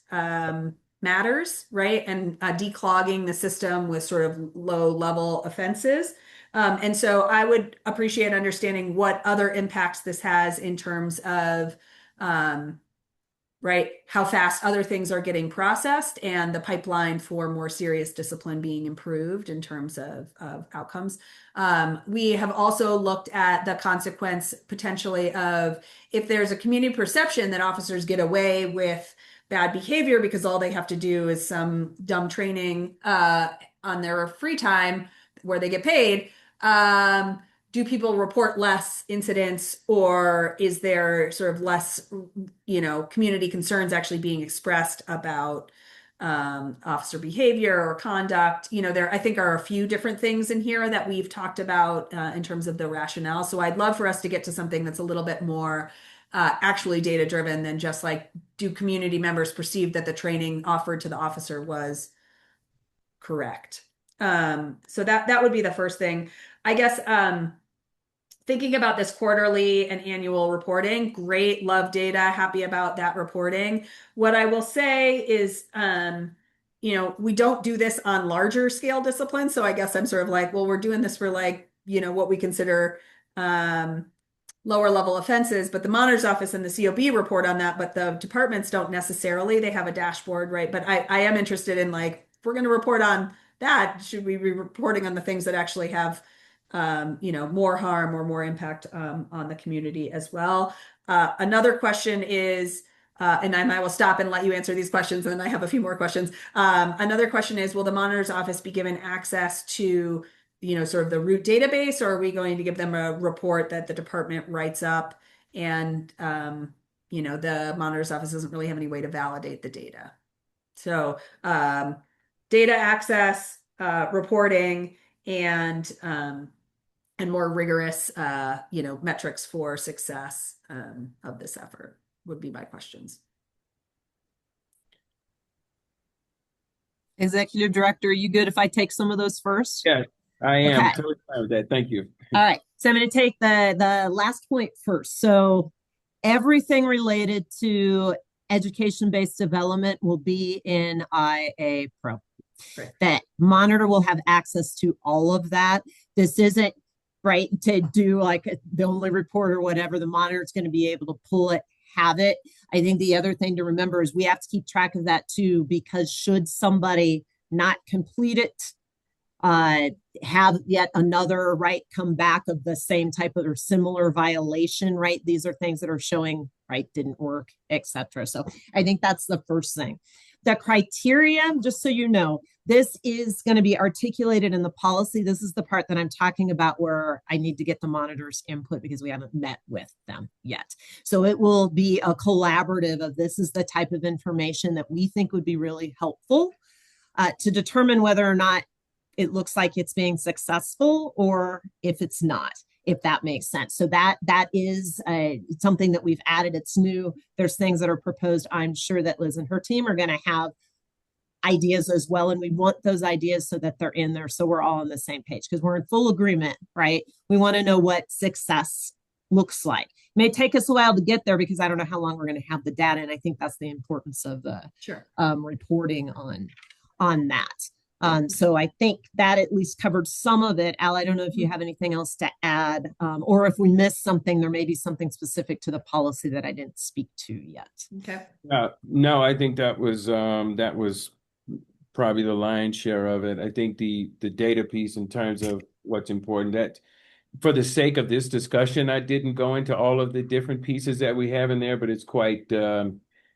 matters, right? And declogging the system with sort of low-level offenses. And so I would appreciate understanding what other impacts this has in terms of right, how fast other things are getting processed and the pipeline for more serious discipline being improved in terms of outcomes. We have also looked at the consequence potentially of if there's a community perception that officers get away with bad behavior because all they have to do is some dumb training on their free time where they get paid. Do people report less incidents, or is there sort of less, community concerns actually being expressed about officer behavior or conduct? There, I think, are a few different things in here that we've talked about in terms of the rationale. So I'd love for us to get to something that's a little bit more actually data driven than just like, do community members perceive that the training offered to the officer was correct? So that would be the first thing. I guess thinking about this quarterly and annual reporting, great, love data, happy about that reporting. What I will say is, we don't do this on larger scale disciplines. So I guess I'm sort of like, well, we're doing this for like, what we consider lower level offenses, but the monitor's office and the COB report on that, but the departments don't necessarily. They have a dashboard, right? But I am interested in like, if we're going to report on that, should we be reporting on the things that actually have more harm or more impact on the community as well? Another question is, and I will stop and let you answer these questions, and then I have a few more questions. Another question is, will the monitor's office be given access to, sort of the root database, or are we going to give them a report that the department writes up and, the monitor's office doesn't really have any way to validate the data? So data access, reporting, and more rigorous, metrics for success of this effort would be my questions. Executive Director, are you good if I take some of those first? Yeah, I am Okay. totally fine with that. Thank you. All right. So I'm going to take the last point first. So everything related to education-based development will be in IA Pro. Right. That monitor will have access to all of that. This isn't right to do like the only report or whatever. The monitor is going to be able to pull it, have it. I think the other thing to remember is we have to keep track of that too, because should somebody not complete it, have yet another right come back of the same type of or similar violation, right? These are things that are showing right didn't work, etc. So I think that's the first thing. The criteria, just so you know, this is going to be articulated in the policy. This is the part that I'm talking about where I need to get the monitor's input because we haven't met with them yet. So it will be a collaborative of this is the type of information that we think would be really helpful to determine whether or not it looks like it's being successful or if it's not, if that makes sense. So that is something that we've added. It's new. There's things that are proposed. I'm sure that Liz and her team are going to have ideas as well. And we want those ideas so that they're in there. So we're all on the same page because we're in full agreement, right? We want to know what success looks like. It may take us a while to get there because I don't know how long we're going to have the data. And I think that's the importance of the reporting on that. So I think that at least covered some of it. Al, I don't know if you have anything else to add, or if we missed something, there may be something specific to the policy that I didn't speak to yet. Okay. No, I think that was probably the lion's share of it. I think the data piece in terms of what's important, that for the sake of this discussion, I didn't go into all of the different pieces that we have in there, but it's quite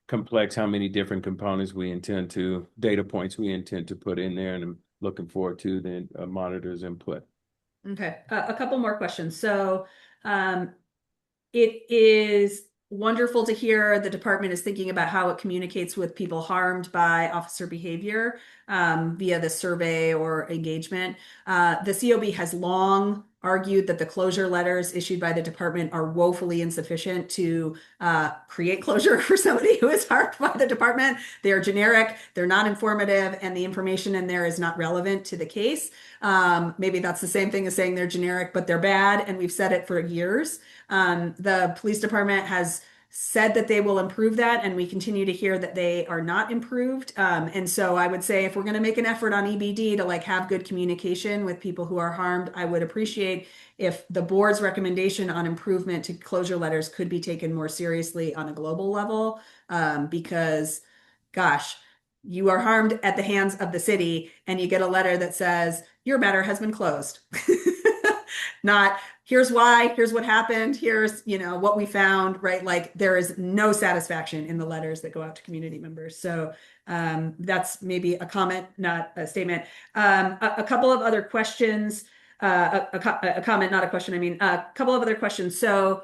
complex how many different components data points we intend to put in there, and I'm looking forward to the monitor's input. Okay, a couple more questions. So it is wonderful to hear the department is thinking about how it communicates with people harmed by officer behavior via the survey or engagement. The COB has long argued that the closure letters issued by the department are woefully insufficient to create closure for somebody who is harmed by the department. They are generic, they're not informative, and the information in there is not relevant to the case. Maybe that's the same thing as saying they're generic, but they're bad, and we've said it for years. The police department has said that they will improve that, and we continue to hear that they are not improved. And so I would say if we're going to make an effort on EBD to like have good communication with people who are harmed, I would appreciate if the board's recommendation on improvement to closure letters could be taken more seriously on a global level. Because gosh, you are harmed at the hands of the city and you get a letter that says your matter has been closed. Not here's why, here's what happened, here's, what we found, right? Like there is no satisfaction in the letters that go out to community members. So that's maybe a comment, not a statement. A couple of other questions, a comment, not a question. I mean, a couple of other questions. So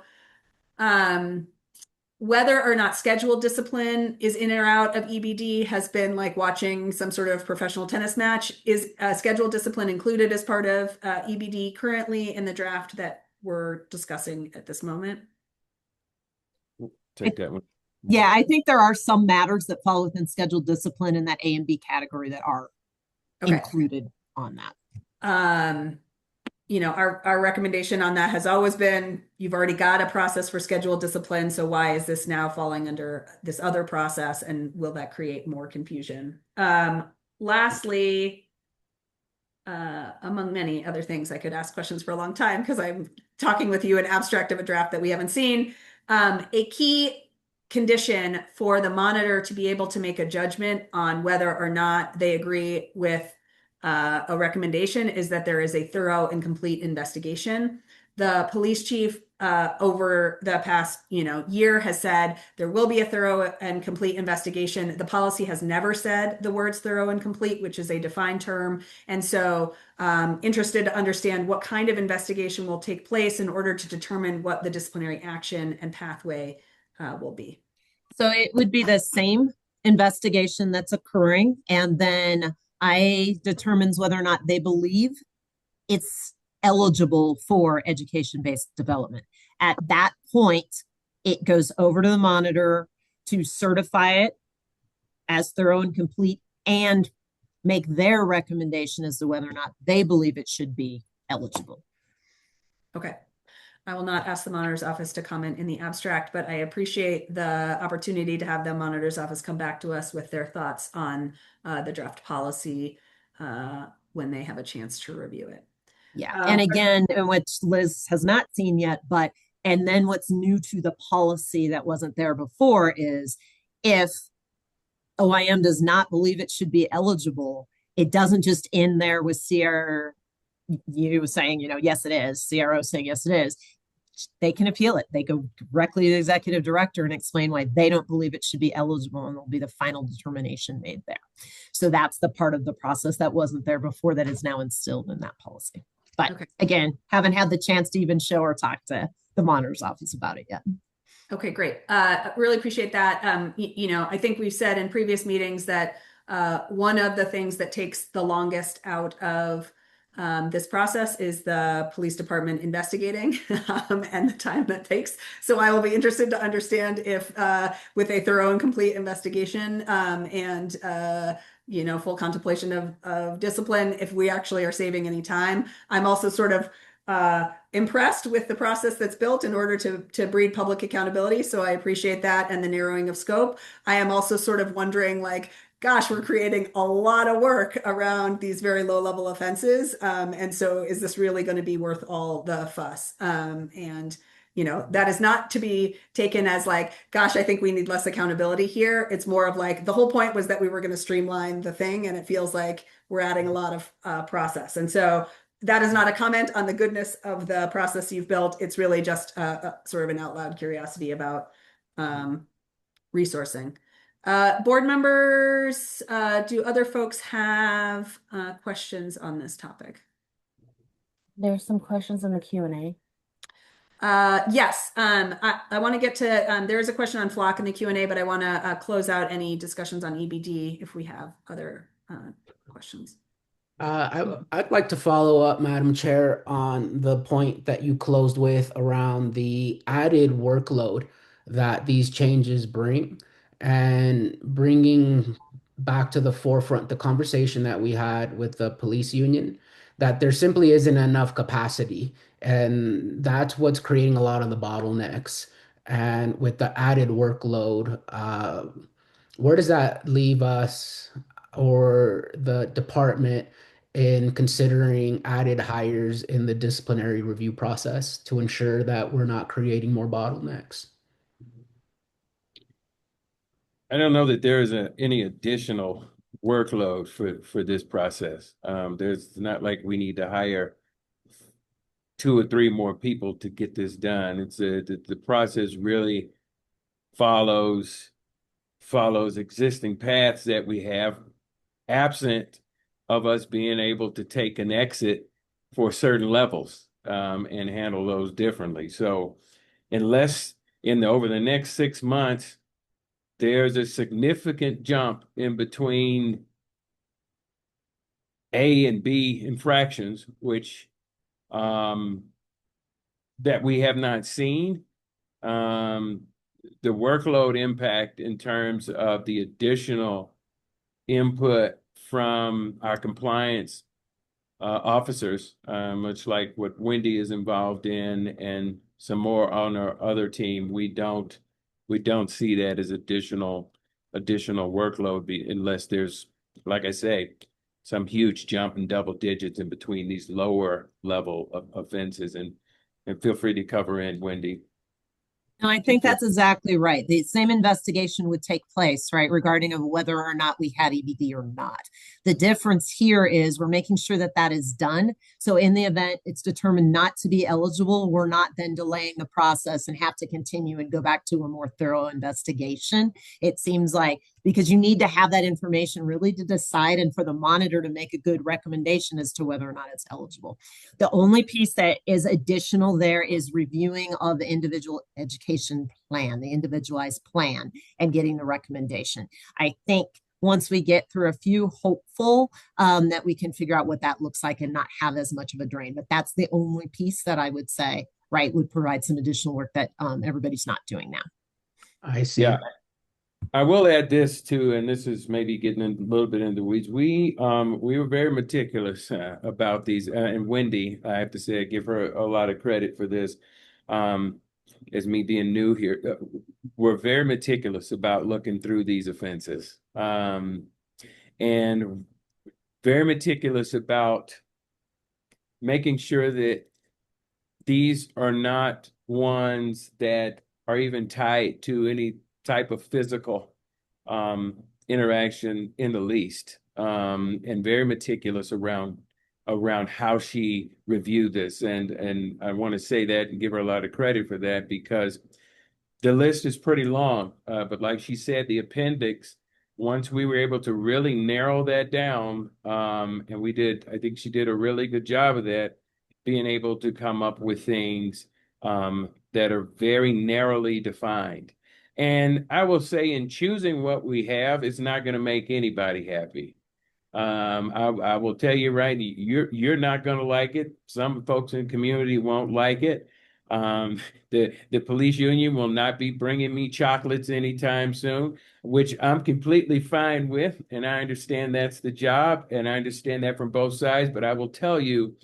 whether or not scheduled discipline is in or out of EBD has been like watching some sort of professional tennis match. Is scheduled discipline included as part of EBD currently in the draft that we're discussing at this moment? Take that one. Yeah, I think there are some matters that fall within scheduled discipline in that A and B category that are included on that. Our recommendation on that has always been, you've already got a process for scheduled discipline, so why is this now falling under this other process, and will that create more confusion? Lastly, among many other things, I could ask questions for a long time because I'm talking with you an abstract of a draft that we haven't seen. A key condition for the monitor to be able to make a judgment on whether or not they agree with a recommendation is that there is a thorough and complete investigation. The police chief over the past year has said there will be a thorough and complete investigation. The policy has never said the words thorough and complete, which is a defined term. And so interested to understand what kind of investigation will take place in order to determine what the disciplinary action and pathway will be. So it would be the same investigation that's occurring, and then I determines whether or not they believe it's eligible for education-based development. At that point, it goes over to the monitor to certify it as thorough and complete and make their recommendation as to whether or not they believe it should be eligible. Okay. I will not ask the monitor's office to comment in the abstract, but I appreciate the opportunity to have the monitor's office come back to us with their thoughts on the draft policy when they have a chance to review it. Yeah. And again, which Liz has not seen yet, and then what's new to the policy that wasn't there before is if OIM does not believe it should be eligible, it doesn't just end there with CRO saying, yes, it is, CRO saying, yes, it is. They can appeal it. They go directly to the executive director and explain why they don't believe it should be eligible, and there'll be the final determination made there. So that's the part of the process that wasn't there before that is now instilled in that policy. But again, haven't had the chance to even show or talk to the monitor's office about it yet. Okay, great. Really appreciate that. I think we've said in previous meetings that one of the things that takes the longest out of this process is the police department investigating and the time that takes. So I will be interested to understand if with a thorough and complete investigation and full contemplation of discipline, if we actually are saving any time. I'm also sort of impressed with the process that's built in order to breed public accountability. So I appreciate that and the narrowing of scope. I am also sort of wondering, like, gosh, we're creating a lot of work around these very low level offenses. And so is this really going to be worth all the fuss? And that is not to be taken as like, gosh, I think we need less accountability here. It's more of like, the whole point was that we were going to streamline the thing, and it feels like we're adding a lot of process. And so that is not a comment on the goodness of the process you've built. It's really just sort of an out loud curiosity about resourcing. Board members, do other folks have questions on this topic? There's some questions in the Q&A. Yes, I want to get to, there is a question on flock in the Q&A, but I want to close out any discussions on EBD if we have other questions. I'd like to follow up, Madam Chair, on the point that you closed with around the added workload that these changes bring and bringing back to the forefront the conversation that we had with the police union, that there simply isn't enough capacity. And that's what's creating a lot of the bottlenecks. And with the added workload, where does that leave us or the department in considering added hires in the disciplinary review process to ensure that we're not creating more bottlenecks? I don't know that there is any additional workload for this process. There's not like we need to hire 2 or 3 more people to get this done. It's the process really follows existing paths that we have, absent of us being able to take an exit for certain levels and handle those differently. So unless over the next 6 months, there's a significant jump in between A and B infractions, which that we have not seen. The workload impact in terms of the additional input from our compliance officers, much like what Wendy is involved in and some more on our other team, we don't see that as additional workload unless there's, like I say, some huge jump in double digits in between these lower level of offenses. And feel free to cover in, Wendy. No, I think that's exactly right. The same investigation would take place, right, regarding of whether or not we had EBD or not. The difference here is we're making sure that that is done. So in the event it's determined not to be eligible, we're not then delaying the process and have to continue and go back to a more thorough investigation. It seems like because you need to have that information really to decide and for the monitor to make a good recommendation as to whether or not it's eligible. The only piece that is additional there is reviewing of the individual education plan, the individualized plan, and getting the recommendation. I think once we get through a few, hopeful that we can figure out what that looks like and not have as much of a drain. But that's the only piece that I would say, right, would provide some additional work that everybody's not doing now. I see. Yeah. I will add this too, and this is maybe getting a little bit into the weeds. We were very meticulous about these, and Wendy, I have to say, I give her a lot of credit for this. As me being new here, we're very meticulous about looking through these offenses, and very meticulous about making sure that these are not ones that are even tied to any type of physical interaction in the least, and very meticulous around how she reviewed this. And I want to say that and give her a lot of credit for that, because the list is pretty long. But like she said, the appendix, once we were able to really narrow that down, and I think she did a really good job of that, being able to come up with things that are very narrowly defined. And I will say, in choosing what we have, it's not going to make anybody happy. I will tell you right, you're not going to like it. Some folks in the community won't like it. The police union will not be bringing me chocolates anytime soon, which I'm completely fine with, and I understand that's the job, and I understand that from both sides. But I will tell you,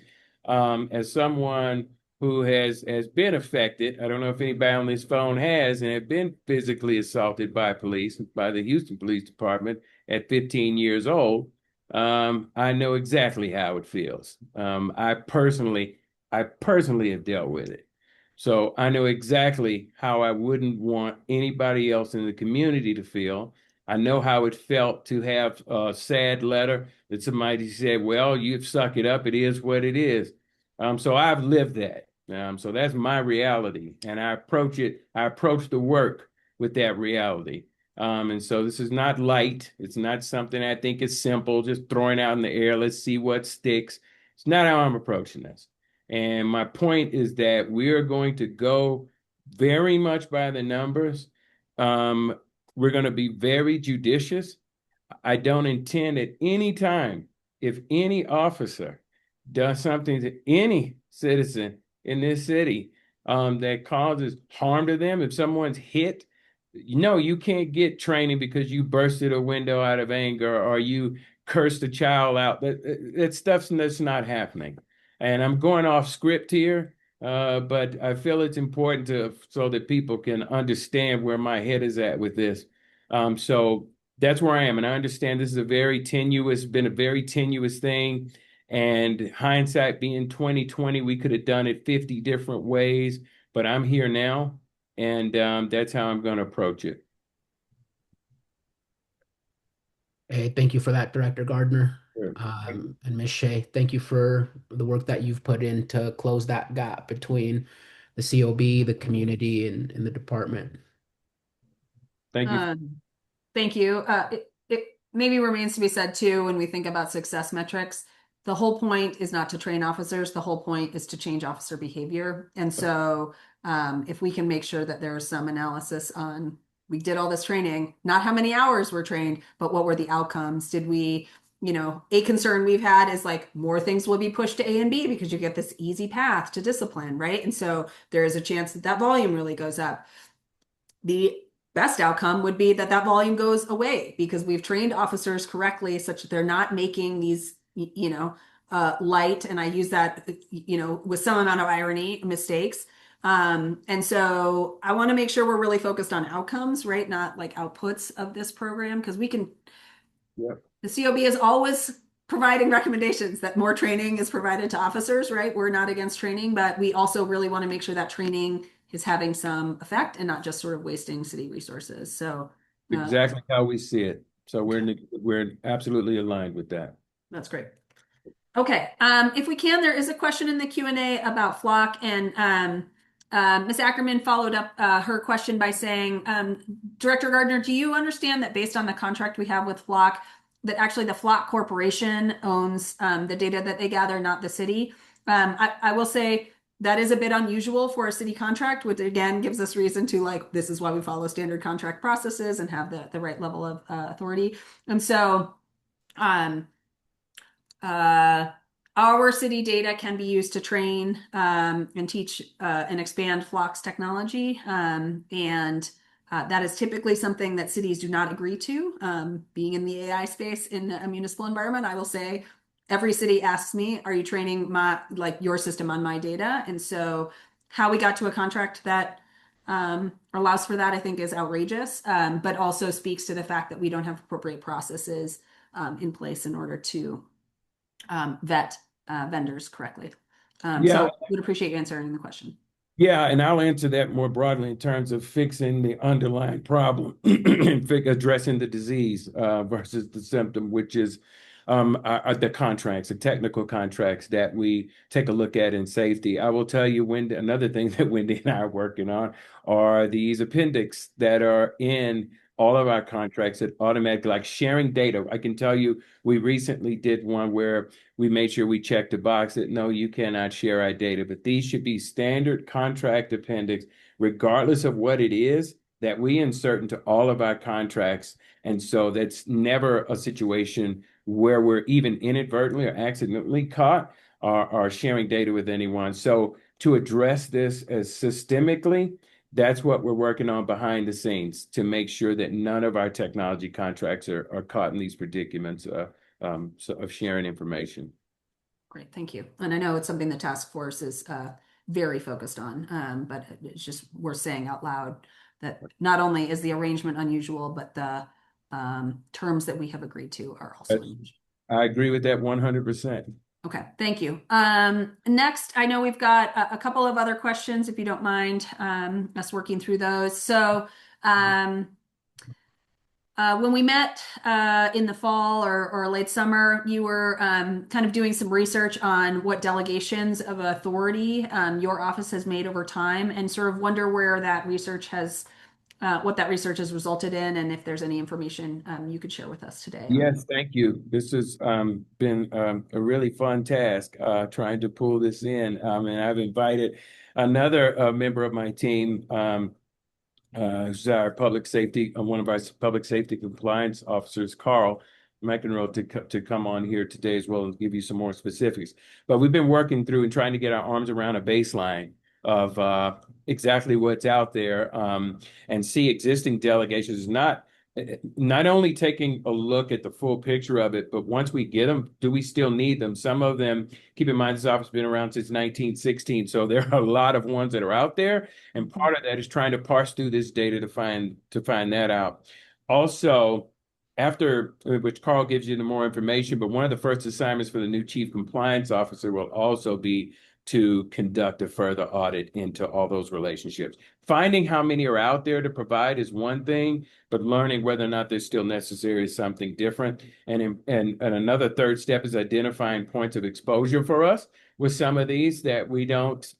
as someone who has been affected, I don't know if anybody on this phone has, and have been physically assaulted by police, by the Houston Police Department at 15 years old. I know exactly how it feels. I personally have dealt with it. So I know exactly how I wouldn't want anybody else in the community to feel. I know how it felt to have a sad letter that somebody said, well, you suck it up. It is what it is. So I've lived that. So that's my reality. And I approach the work with that reality. And so this is not light. It's not something I think is simple, just throwing out in the air. Let's see what sticks. It's not how I'm approaching this. And my point is that we are going to go very much by the numbers. We're going to be very judicious. I don't intend at any time, if any officer does something to any citizen in this city that causes harm to them, if someone's hit, no, you can't get training because you bursted a window out of anger or you cursed a child out. That stuff's that's not happening. And I'm going off script here, but I feel it's important to so that people can understand where my head is at with this. So that's where I am. And I understand this is been a very tenuous thing. And hindsight being 2020, we could have done it 50 different ways, but I'm here now. And that's how I'm going to approach it. Hey, thank you for that, Director Gardner. Sure. And Ms. Shea, thank you for the work that you've put in to close that gap between the COB, the community, and the department. Thank you. Thank you. It maybe remains to be said too, when we think about success metrics, the whole point is not to train officers. The whole point is to change officer behavior. And so if we can make sure that there's some analysis on, we did all this training, not how many hours were trained, but what were the outcomes? Did we, a concern we've had is like more things will be pushed to A and B because you get this easy path to discipline, right? And so there is a chance that that volume really goes up. The best outcome would be that that volume goes away because we've trained officers correctly such that they're not making these, light, and I use that, with some amount of irony, mistakes. And so I want to make sure we're really focused on outcomes, right? Not like outputs of this program, because we can, the COB is always providing recommendations that more training is provided to officers, right? We're not against training, but we also really want to make sure that training is having some effect and not just sort of wasting city resources. So exactly how we see it. So we're absolutely aligned with that. That's great. Okay. If we can, there is a question in the Q&A about Flock, and Ms. Ackerman followed up her question by saying, Director Gardner, do you understand that based on the contract we have with Flock, that actually the Flock Corporation owns the data that they gather, not the city? I will say that is a bit unusual for a city contract, which again gives us reason to this is why we follow standard contract processes and have the right level of authority. And so our city data can be used to train and teach and expand Flock's technology. That is typically something that cities do not agree to. Being in the AI space in a municipal environment, I will say every city asks me, are you training your system on my data? And so how we got to a contract that allows for that, I think, is outrageous, but also speaks to the fact that we don't have appropriate processes in place in order to vet vendors correctly. So would appreciate you answering the question. Yeah, and I'll answer that more broadly in terms of fixing the underlying problem and addressing the disease versus the symptom, which is the contracts, the technical contracts that we take a look at in safety. I will tell you, Wendy, another thing that Wendy and I are working on are these appendix that are in all of our contracts that automatically, like sharing data. I can tell you, we recently did one where we made sure we checked a box that no, you cannot share our data, but these should be standard contract appendix, regardless of what it is, that we insert into all of our contracts. And so that's never a situation where we're even inadvertently or accidentally caught or sharing data with anyone. So to address this as systemically, that's what we're working on behind the scenes to make sure that none of our technology contracts are caught in these predicaments of sharing information. Great, thank you. And I know it's something the task force is very focused on, but it's just worth saying out loud that not only is the arrangement unusual, but the terms that we have agreed to are also unusual. I agree with that 100%. Okay, thank you. Next, I know we've got a couple of other questions, if you don't mind us working through those. So when we met in the fall or late summer, you were kind of doing some research on what delegations of authority your office has made over time, and sort of wonder where that research has what that research has resulted in, and if there's any information you could share with us today. Yes, thank you. This has been a really fun task trying to pull this in. And I've invited another member of my team, who's our public safety, one of our public safety compliance officers, Carl McEnroe, to come on here today as well and give you some more specifics. But we've been working through and trying to get our arms around a baseline of exactly what's out there, and see existing delegations, not only taking a look at the full picture of it, but once we get them, do we still need them? Some of them, keep in mind, this office has been around since 1916, so there are a lot of ones that are out there, and part of that is trying to parse through this data to find that out. Also, after which Carl gives you the more information, but one of the first assignments for the new chief compliance officer will also be to conduct a further audit into all those relationships. Finding how many are out there to provide is one thing, but learning whether or not they're still necessary is something different. And another third step is identifying points of exposure for us with some of these that we don't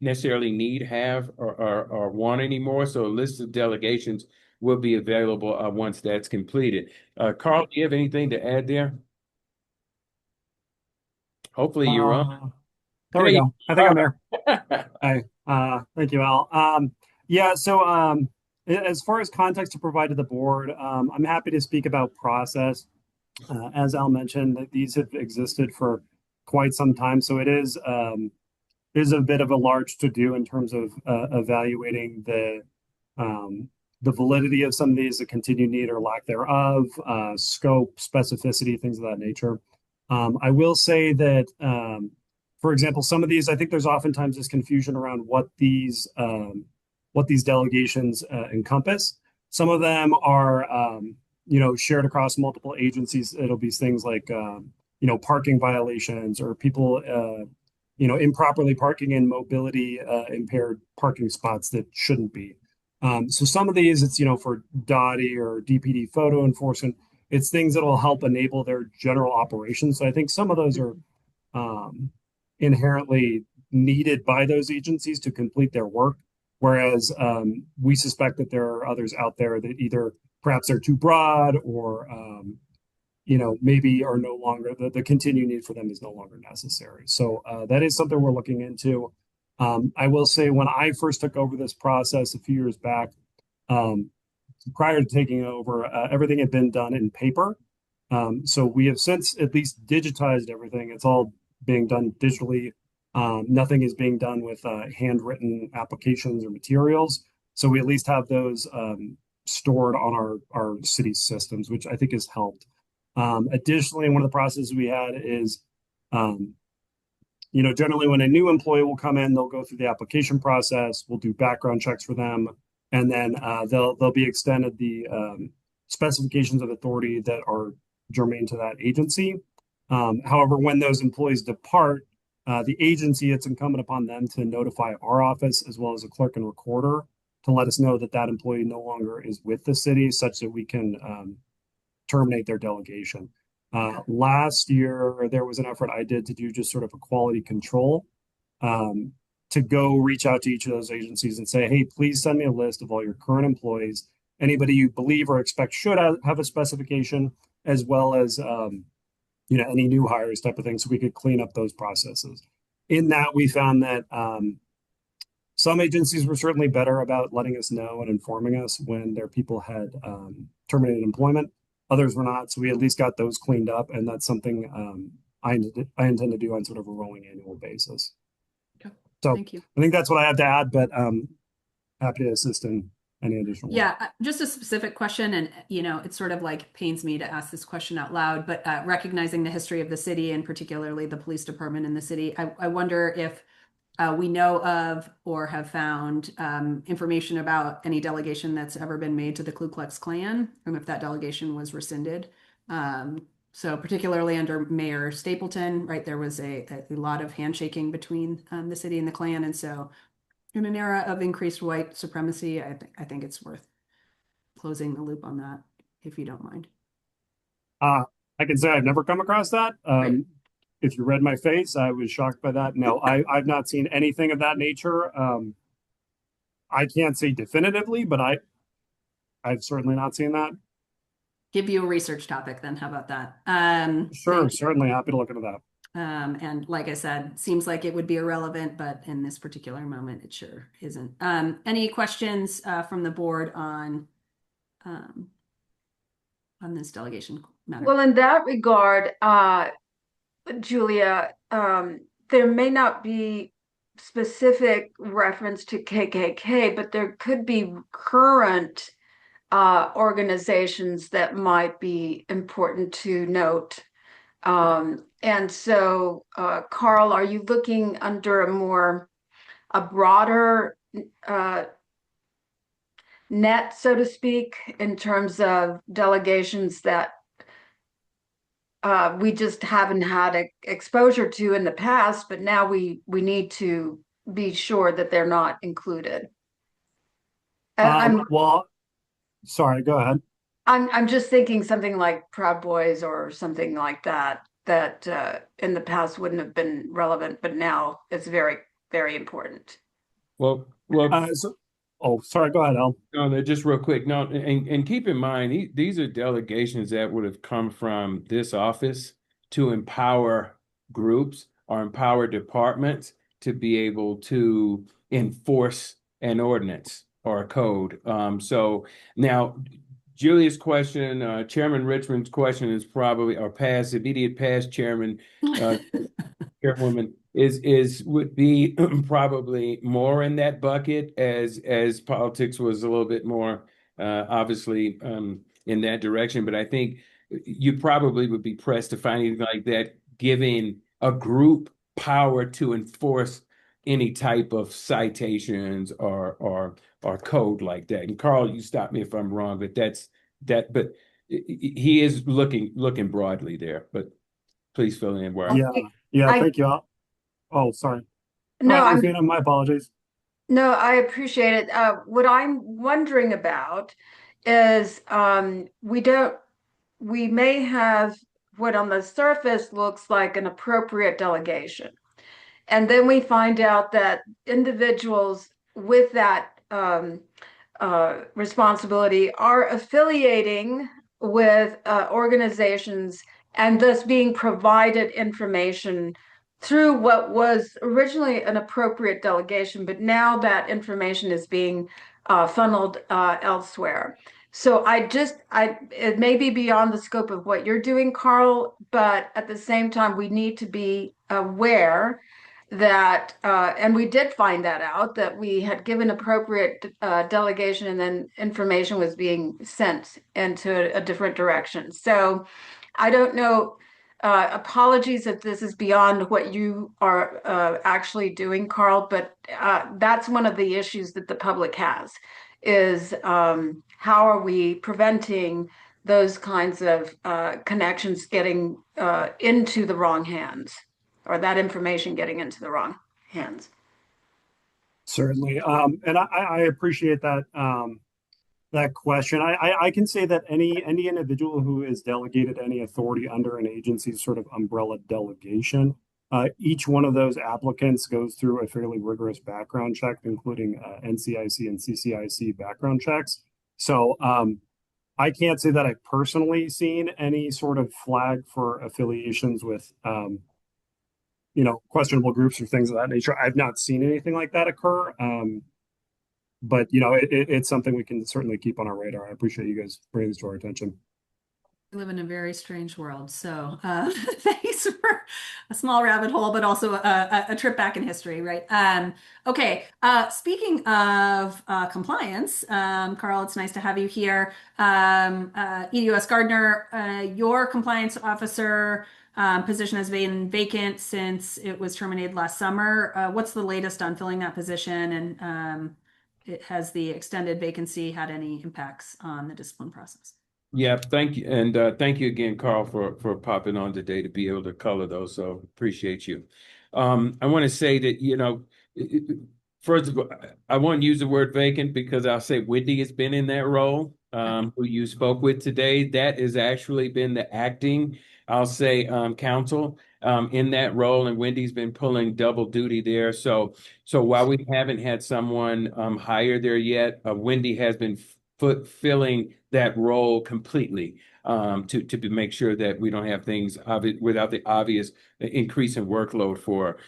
necessarily need, have, or want anymore. So a list of delegations will be available once that's completed. Carl, do you have anything to add there? Hopefully you're on. There we go. I think I'm there. Hi. Thank you, Al. Yeah, so as far as context to provide to the board, I'm happy to speak about process. As Al mentioned, these have existed for quite some time, so it is a bit of a large to-do in terms of evaluating the validity of some of these, the continued need or lack thereof, scope, specificity, things of that nature. I will say that for example, some of these, I think there's oftentimes this confusion around what these delegations encompass. Some of them are, shared across multiple agencies. It'll be things like, parking violations, or people, improperly parking in mobility impaired parking spots that shouldn't be. So some of these, it's, for DOTI or DPD photo enforcement. It's things that will help enable their general operations. So I think some of those are inherently needed by those agencies to complete their work, whereas we suspect that there are others out there that either perhaps are too broad, or maybe are no longer, the continued need for them is no longer necessary. So that is something we're looking into. I will say, when I first took over this process a few years back, prior to taking over, everything had been done in paper. So we have since at least digitized everything. It's all being done digitally. Nothing is being done with handwritten applications or materials. So we at least have those stored on our city systems, which I think has helped. Additionally, one of the processes we had is, generally when a new employee will come in, they'll go through the application process. We'll do background checks for them, and then they'll be extended the specifications of authority that are germane to that agency. However, when those employees depart the agency, it's incumbent upon them to notify our office, as well as a clerk and recorder, to let us know that that employee no longer is with the city, such that we can terminate their delegation. Last year, there was an effort I did to do just sort of a quality control, to go reach out to each of those agencies and say, hey, please send me a list of all your current employees, anybody you believe or expect should have a specification, as well as any new hires type of thing, so we could clean up those processes. In that, we found that some agencies were certainly better about letting us know and informing us when their people had terminated employment. Others were not, so we at least got those cleaned up, and that's something I intend to do on sort of a rolling annual basis. Okay. So thank you. I think that's what I have to add, but happy to assist in any additional work. Yeah, just a specific question, and it sort of like pains me to ask this question out loud, but recognizing the history of the city, and particularly the police department in the city, I wonder if we know of or have found information about any delegation that's ever been made to the Ku Klux Klan, and if that delegation was rescinded. So particularly under Mayor Stapleton, right, there was a lot of handshaking between the city and the Klan, and so in an era of increased white supremacy, I think it's worth closing the loop on that, if you don't mind. I can say I've never come across that. Right. If you read my face, I was shocked by that. No, I've not seen anything of that nature. I can't say definitively, but I've certainly not seen that. Give you a research topic then. How about that? Sure, certainly happy to look into that. And like I said, seems like it would be irrelevant, but in this particular moment, it sure isn't. Any questions from the board on this delegation matter? Well, in that regard, Julia, there may not be specific reference to KKK, but there could be current organizations that might be important to note. And so, Carl, are you looking under a broader net, so to speak, in terms of delegations that we just haven't had exposure to in the past, but now we need to be sure that they're not included? Well, sorry, go ahead. I'm just thinking something like Proud Boys or something like that in the past wouldn't have been relevant, but now it's very, very important. Well, Sorry, go ahead, Al. no, just real quick. No, and keep in mind, these are delegations that would have come from this office to empower groups or empower departments to be able to enforce an ordinance or a code. So now Julia's question, Chairman Richmond's question is probably, or past, immediate past chairman, chairwoman, would be probably more in that bucket as politics was a little bit more obviously in that direction. But I think you probably would be pressed to find anything like that, giving a group power to enforce any type of citations or code like that. And Carl, you stop me if I'm wrong, but but he is looking broadly there. But please fill in where thank you, Al. Oh, sorry. No, my apologies. No, I appreciate it. What I'm wondering about is we may have what on the surface looks like an appropriate delegation. And then we find out that individuals with that responsibility are affiliating with organizations and thus being provided information through what was originally an appropriate delegation, but now that information is being funneled elsewhere. So it may be beyond the scope of what you're doing, Carl, but at the same time, we need to be aware that, and we did find that out, that we had given appropriate delegation and then information was being sent into a different direction. So I don't know. Apologies if this is beyond what you are actually doing, Carl, but that's one of the issues that the public has is how are we preventing those kinds of connections getting into the wrong hands or that information getting into the wrong hands? Certainly. And I appreciate that that question. I can say that any individual who is delegated any authority under an agency's sort of umbrella delegation, each one of those applicants goes through a fairly rigorous background check, including NCIC and CCIC background checks. So I can't say that I've personally seen any sort of flag for affiliations with questionable groups or things of that nature. I've not seen anything like that occur. But it's something we can certainly keep on our radar. I appreciate you guys bringing this to our attention. We live in a very strange world. So thanks for a small rabbit hole, but also a trip back in history, right? Okay. Speaking of compliance, Carl, it's nice to have you here. EDOS Gardner, your compliance officer position has been vacant since it was terminated last summer. What's the latest on filling that position? And has the extended vacancy had any impacts on the discipline process? Yeah, thank you. And thank you again, Carl, for popping on today to be able to color those. So appreciate you. I want to say that, first of all, I won't use the word vacant because I'll say Wendy has been in that role, who you spoke with today. That has actually been the acting, I'll say, counsel in that role, and Wendy's been pulling double duty there. So while we haven't had someone hired there yet, Wendy has been fulfilling that role completely, to make sure that we don't have things without the obvious increase in workload for her.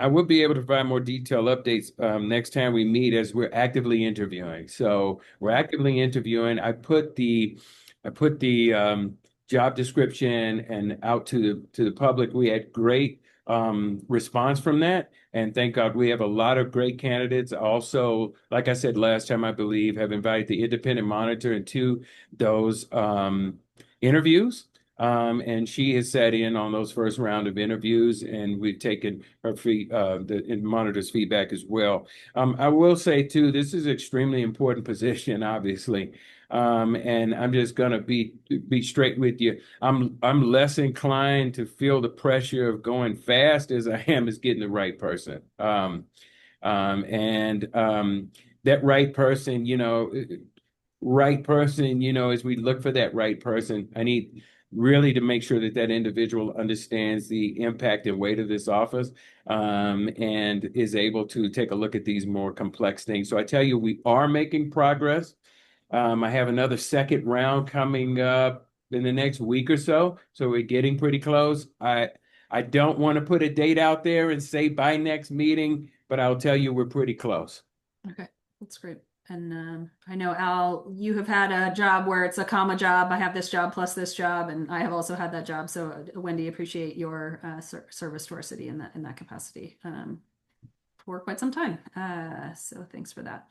I will be able to provide more detailed updates next time we meet, as we're actively interviewing. So we're actively interviewing. I put the job description and out to the public. We had great response from that. And thank God we have a lot of great candidates. Also, like I said last time, I believe, have invited the independent monitor into those interviews. And she has sat in on those first round of interviews, and we've taken the monitor's feedback as well. I will say too, this is an extremely important position, obviously. And I'm just gonna be straight with you. I'm less inclined to feel the pressure of going fast as I am as getting the right person. And that right person, as we look for that right person, I need really to make sure that that individual understands the impact and weight of this office, and is able to take a look at these more complex things. So I tell you, we are making progress. I have another second round coming up in the next week or so. So we're getting pretty close. I don't want to put a date out there and say by next meeting, but I'll tell you we're pretty close. Okay, that's great. And I know, Al, you have had a job where it's a comma job. I have this job plus this job, and I have also had that job. So Wendy, appreciate your service to our city in that capacity for quite some time. So thanks for that.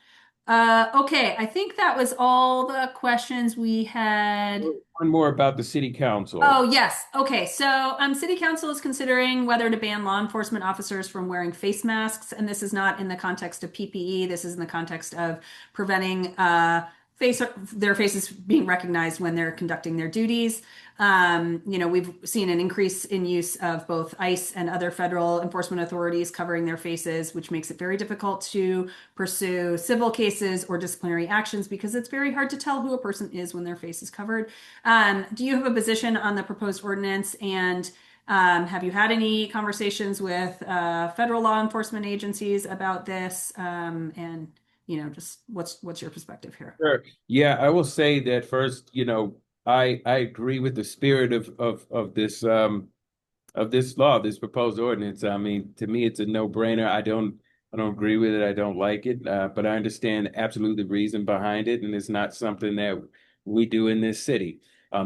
Okay, I think that was all the questions we had. One more about the city council. Oh, yes. Okay, so city council is considering whether to ban law enforcement officers from wearing face masks, and this is not in the context of PPE. This is in the context of preventing their faces being recognized when they're conducting their duties. We've seen an increase in use of both ICE and other federal enforcement authorities covering their faces, which makes it very difficult to pursue civil cases or disciplinary actions because it's very hard to tell who a person is when their face is covered. Do you have a position on the proposed ordinance? And have you had any conversations with federal law enforcement agencies about this? And just what's your perspective here? Sure. Yeah, I will say that first, I agree with the spirit of this law, this proposed ordinance. I mean, to me, it's a no-brainer. I don't agree with it. I don't like it, but I understand absolutely the reason behind it, and it's not something that we do in this city.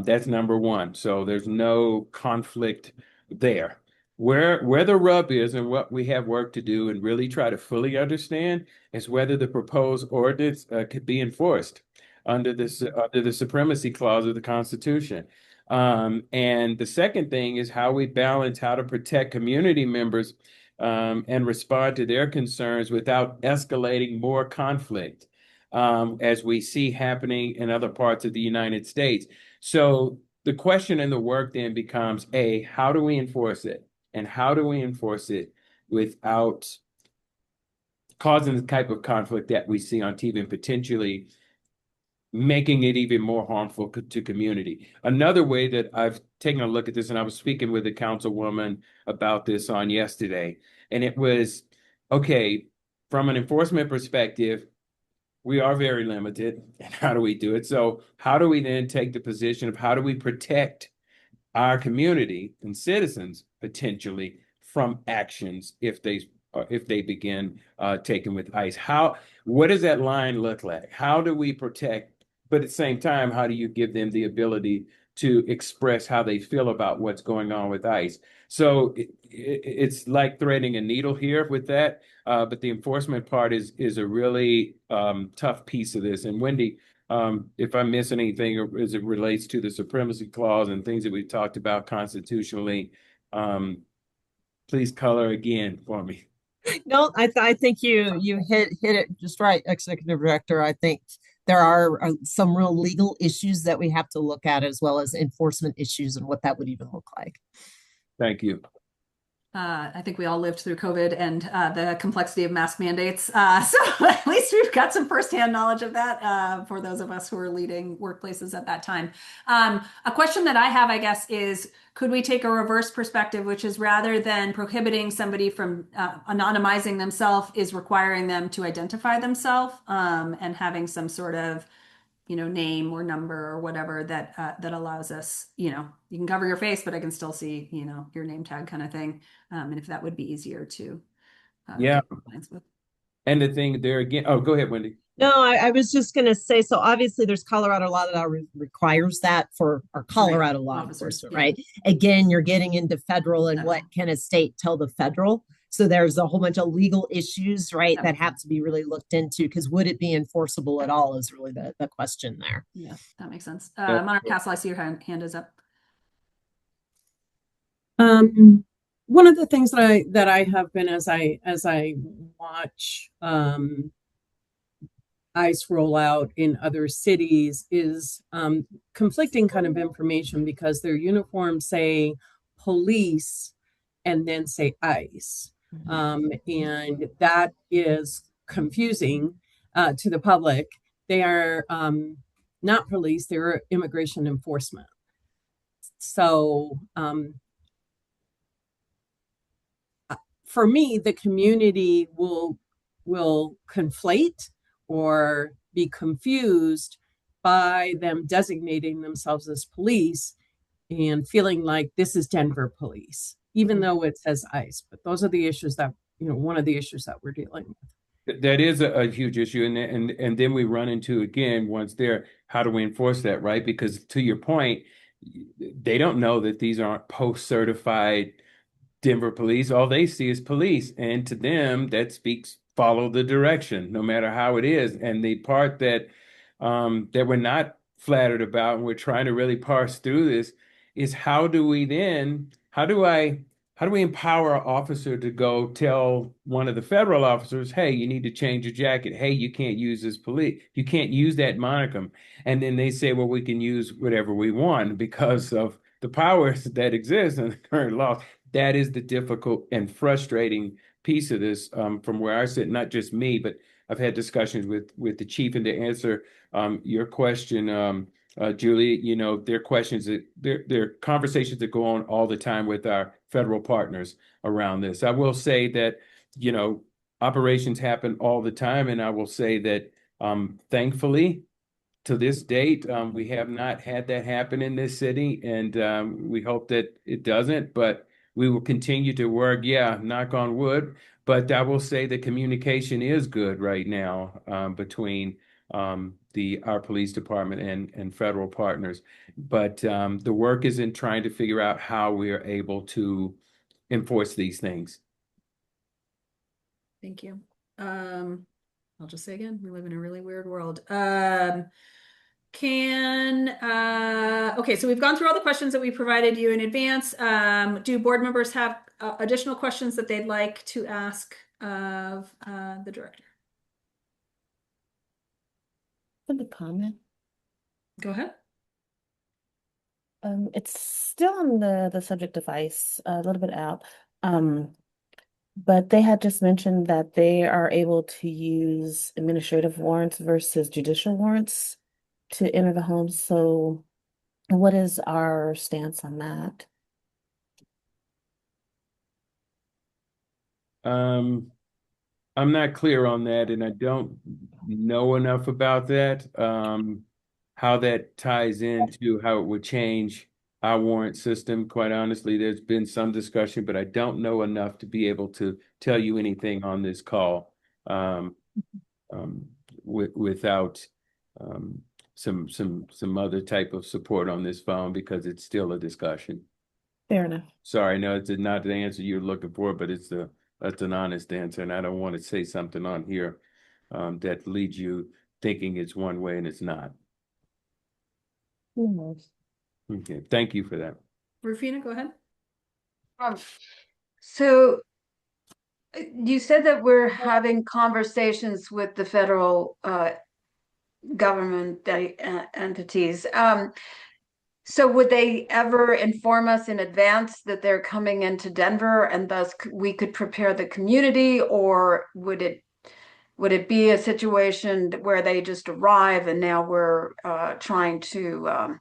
That's number one. So there's no conflict there. Where the rub is and what we have work to do and really try to fully understand is whether the proposed ordinance could be enforced under the supremacy clause of the Constitution. And the second thing is how we balance how to protect community members and respond to their concerns without escalating more conflict, as we see happening in other parts of the United States. So the question and the work then becomes, A, how do we enforce it? And how do we enforce it without causing the type of conflict that we see on TV and potentially making it even more harmful to community? Another way that I've taken a look at this, and I was speaking with a councilwoman about this on yesterday, and it was, okay, from an enforcement perspective, we are very limited. And how do we do it? So how do we then take the position of how do we protect our community and citizens potentially from actions if they begin taken with ICE? What does that line look like? How do we protect, but at the same time, how do you give them the ability to express how they feel about what's going on with ICE? So it's like threading a needle here with that, but the enforcement part is a really tough piece of this. And Wendy, if I miss anything as it relates to the supremacy clause and things that we've talked about constitutionally, please color again for me. No, I think you hit it just right, Executive Director. I think there are some real legal issues that we have to look at, as well as enforcement issues and what that would even look like. Thank you. I think we all lived through COVID and the complexity of mask mandates. So at least we've got some firsthand knowledge of that for those of us who were leading workplaces at that time. A question that I have, I guess, is could we take a reverse perspective, which is rather than prohibiting somebody from anonymizing themselves, is requiring them to identify themselves and having some sort of name or number or whatever that allows us, you can cover your face, but I can still see, your name tag kind of thing. And if that would be easier to Yeah. get compliance with. And the thing there again, oh, go ahead, Wendy. No, I was just going to say, so obviously there's Colorado law that requires that for our Colorado law Officers, enforcement, yeah. right? Again, you're getting into federal and what can a state tell the federal? So there's a whole bunch of legal issues, right, that have to be really looked into, because would it be enforceable at all is really the question there. Yeah, that makes sense. Monarch Castle, I see your hand is up. One of the things that I have been as I watch ICE roll out in other cities is conflicting kind of information, because their uniforms say police and then say ICE. And that is confusing to the public. They are not police, they're immigration enforcement. So for me, the community will conflate or be confused by them designating themselves as police and feeling like this is Denver police, even though it says ICE. But those are the issues that, one of the issues that we're dealing with. That is a huge issue. And then we run into, again, once there, how do we enforce that, right? Because to your point, they don't know that these aren't post-certified Denver police. All they see is police. And to them, that speaks follow the direction, no matter how it is. And the part that we're not flattered about, and we're trying to really parse through this, is how do we empower an officer to go tell one of the federal officers, hey, you need to change your jacket. Hey, you can't use this police. You can't use that monicum. And then they say, well, we can use whatever we want because of the powers that exist in the current law. That is the difficult and frustrating piece of this from where I sit, not just me, but I've had discussions with the chief. And to answer your question, Julie, there are questions there are conversations that go on all the time with our federal partners around this. I will say that, operations happen all the time. And I will say that thankfully, to this date, we have not had that happen in this city. And we hope that it doesn't, but we will continue to work, knock on wood. But I will say the communication is good right now between our police department and federal partners. But the work is in trying to figure out how we are able to enforce these things. Thank you. I'll just say again, we live in a really weird world. Okay, so we've gone through all the questions that we provided you in advance. Do board members have additional questions that they'd like to ask of the director? The comment. Go ahead. It's still on the subject of ICE, a little bit out. But they had just mentioned that they are able to use administrative warrants versus judicial warrants to enter the home. So what is our stance on that? I'm not clear on that, and I don't know enough about that, how that ties into how it would change our warrant system. Quite honestly, there's been some discussion, but I don't know enough to be able to tell you anything on this call without some other type of support on this phone, because it's still a discussion. Fair enough. Sorry, no, it's not the answer you're looking for, but that's an honest answer, and I don't want to say something on here that leads you thinking it's one way and it's not. Okay, thank you for that. Rufina, go ahead. So you said that we're having conversations with the federal government entities. So would they ever inform us in advance that they're coming into Denver, and thus we could prepare the community, or would it be a situation where they just arrive and now we're trying to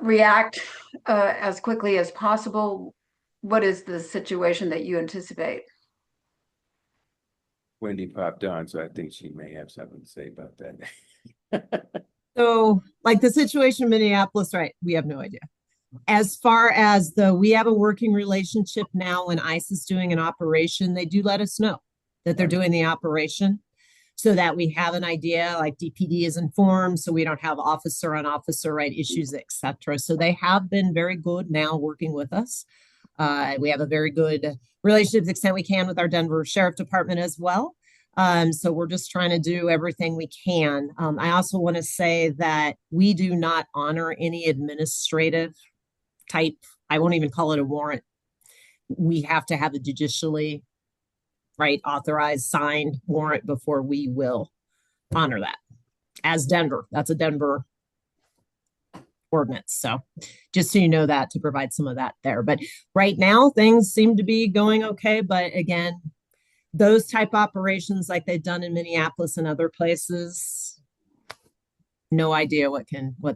react as quickly as possible? What is the situation that you anticipate? Wendy popped on, so I think she may have something to say about that. So, like the situation in Minneapolis, right? We have no idea. As far as we have a working relationship now when ICE is doing an operation, they do let us know that they're doing the operation so that we have an idea, like DPD is informed, so we don't have officer on officer right issues, etc. So they have been very good now working with us. We have a very good relationship to the extent we can with our Denver Sheriff Department as well. So we're just trying to do everything we can. I also want to say that we do not honor any administrative type, I won't even call it a warrant. We have to have a judicially authorized signed warrant before we will honor that as Denver. That's a Denver ordinance. So just so you know that, to provide some of that there. But right now things seem to be going okay. But again, those type operations like they've done in Minneapolis and other places, no idea what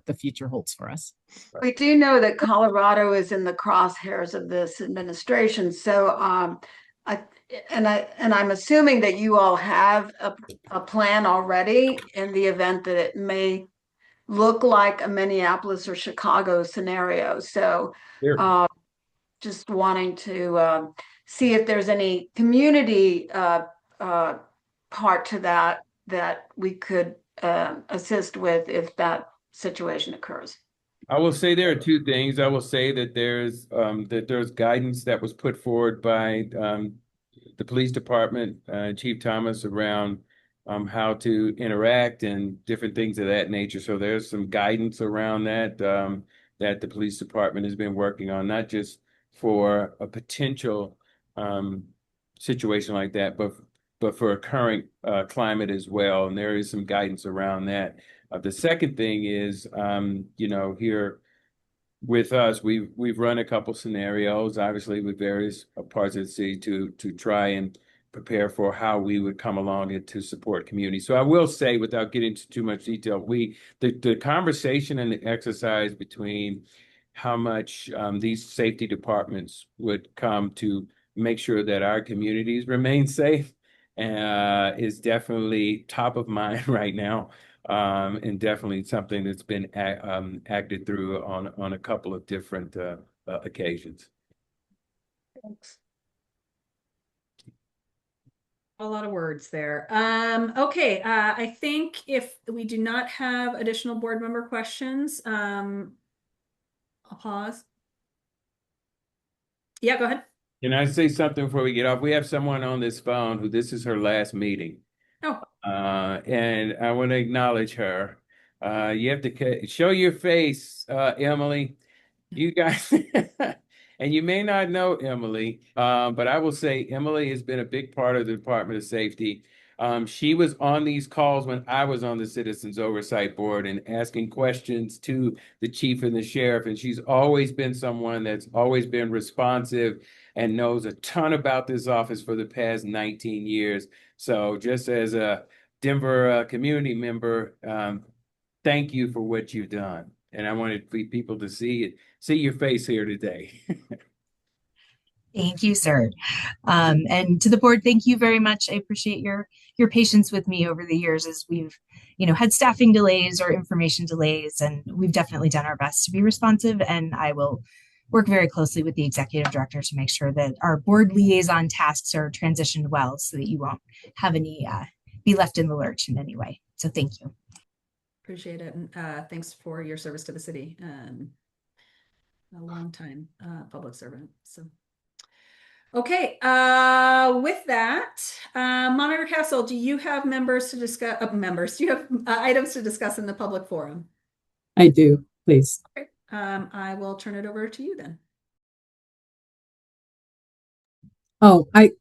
the future holds for us. We do know that Colorado is in the crosshairs of this administration. So I'm assuming that you all have a plan already in the event that it may look like a Minneapolis or Chicago scenario. So just wanting to see if there's any community part to that we could assist with if that situation occurs. I will say there are two things. I will say that there's guidance that was put forward by the police department, Chief Thomas, around how to interact and different things of that nature. So there's some guidance around that that the police department has been working on, not just for a potential situation like that, but for a current climate as well. And there is some guidance around that. The second thing is, here with us, we've run a couple scenarios, obviously with various parts of the city to try and prepare for how we would come along and to support community. So I will say, without getting into too much detail, the conversation and the exercise between how much these safety departments would come to make sure that our communities remain safe is definitely top of mind right now. And definitely something that's been acted through on a couple of different occasions. Thanks. A lot of words there. Okay, I think if we do not have additional board member questions, I'll pause. Yeah, go ahead. Can I say something before we get off? We have someone on this phone who this is her last meeting. Oh. And I want to acknowledge her. You have to show your face, Emily. You guys, and you may not know Emily, but I will say Emily has been a big part of the Department of Safety. She was on these calls when I was on the Citizens Oversight Board and asking questions to the chief and the sheriff. And she's always been someone that's always been responsive and knows a ton about this office for the past 19 years. So just as a Denver community member, thank you for what you've done. And I wanted people to see your face here today. Thank you, sir. And to the board, thank you very much. I appreciate your patience with me over the years as we've, had staffing delays or information delays, and we've definitely done our best to be responsive. And I will work very closely with the executive director to make sure that our board liaison tasks are transitioned well so that you won't have any be left in the lurch in any way. So thank you. Appreciate it. And thanks for your service to the city. A long time public servant. So, okay. With that, Monitor Castle, do you have members to discuss? Do you have items to discuss in the public forum? I do, please. Okay. I will turn it over to you then. Oh, I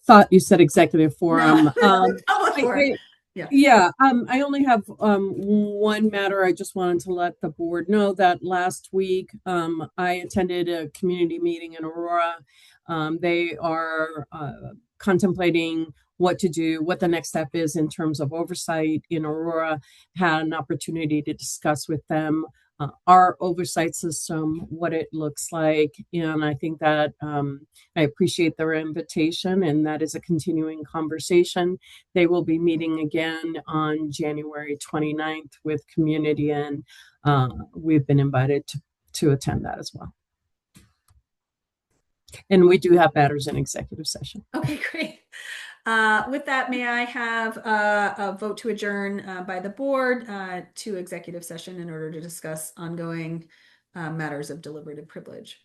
thought you said executive forum. No. Public forum. Yeah. I only have one matter. I just wanted to let the board know that last week I attended a community meeting in Aurora. They are contemplating what to do, what the next step is in terms of oversight in Aurora. Had an opportunity to discuss with them our oversight system, what it looks like. And I think that I appreciate their invitation, and that is a continuing conversation. They will be meeting again on January 29th with community, and we've been invited to attend that as well. And we do have matters in executive session. Okay, great. With that, may I have a vote to adjourn by the board to executive session in order to discuss ongoing matters of deliberative privilege?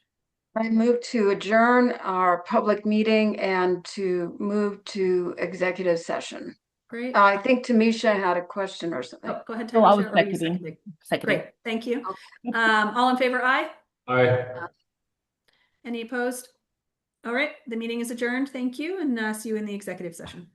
I move to adjourn our public meeting and to move to executive session. Great. I think Tamisha had a question or something. Oh, go ahead, Oh, I was Tanisha, or are you seconding. seconding? Great, thank you. All in favor, aye? Aye. Any opposed? All right, the meeting is adjourned. Thank you, and see you in the executive session.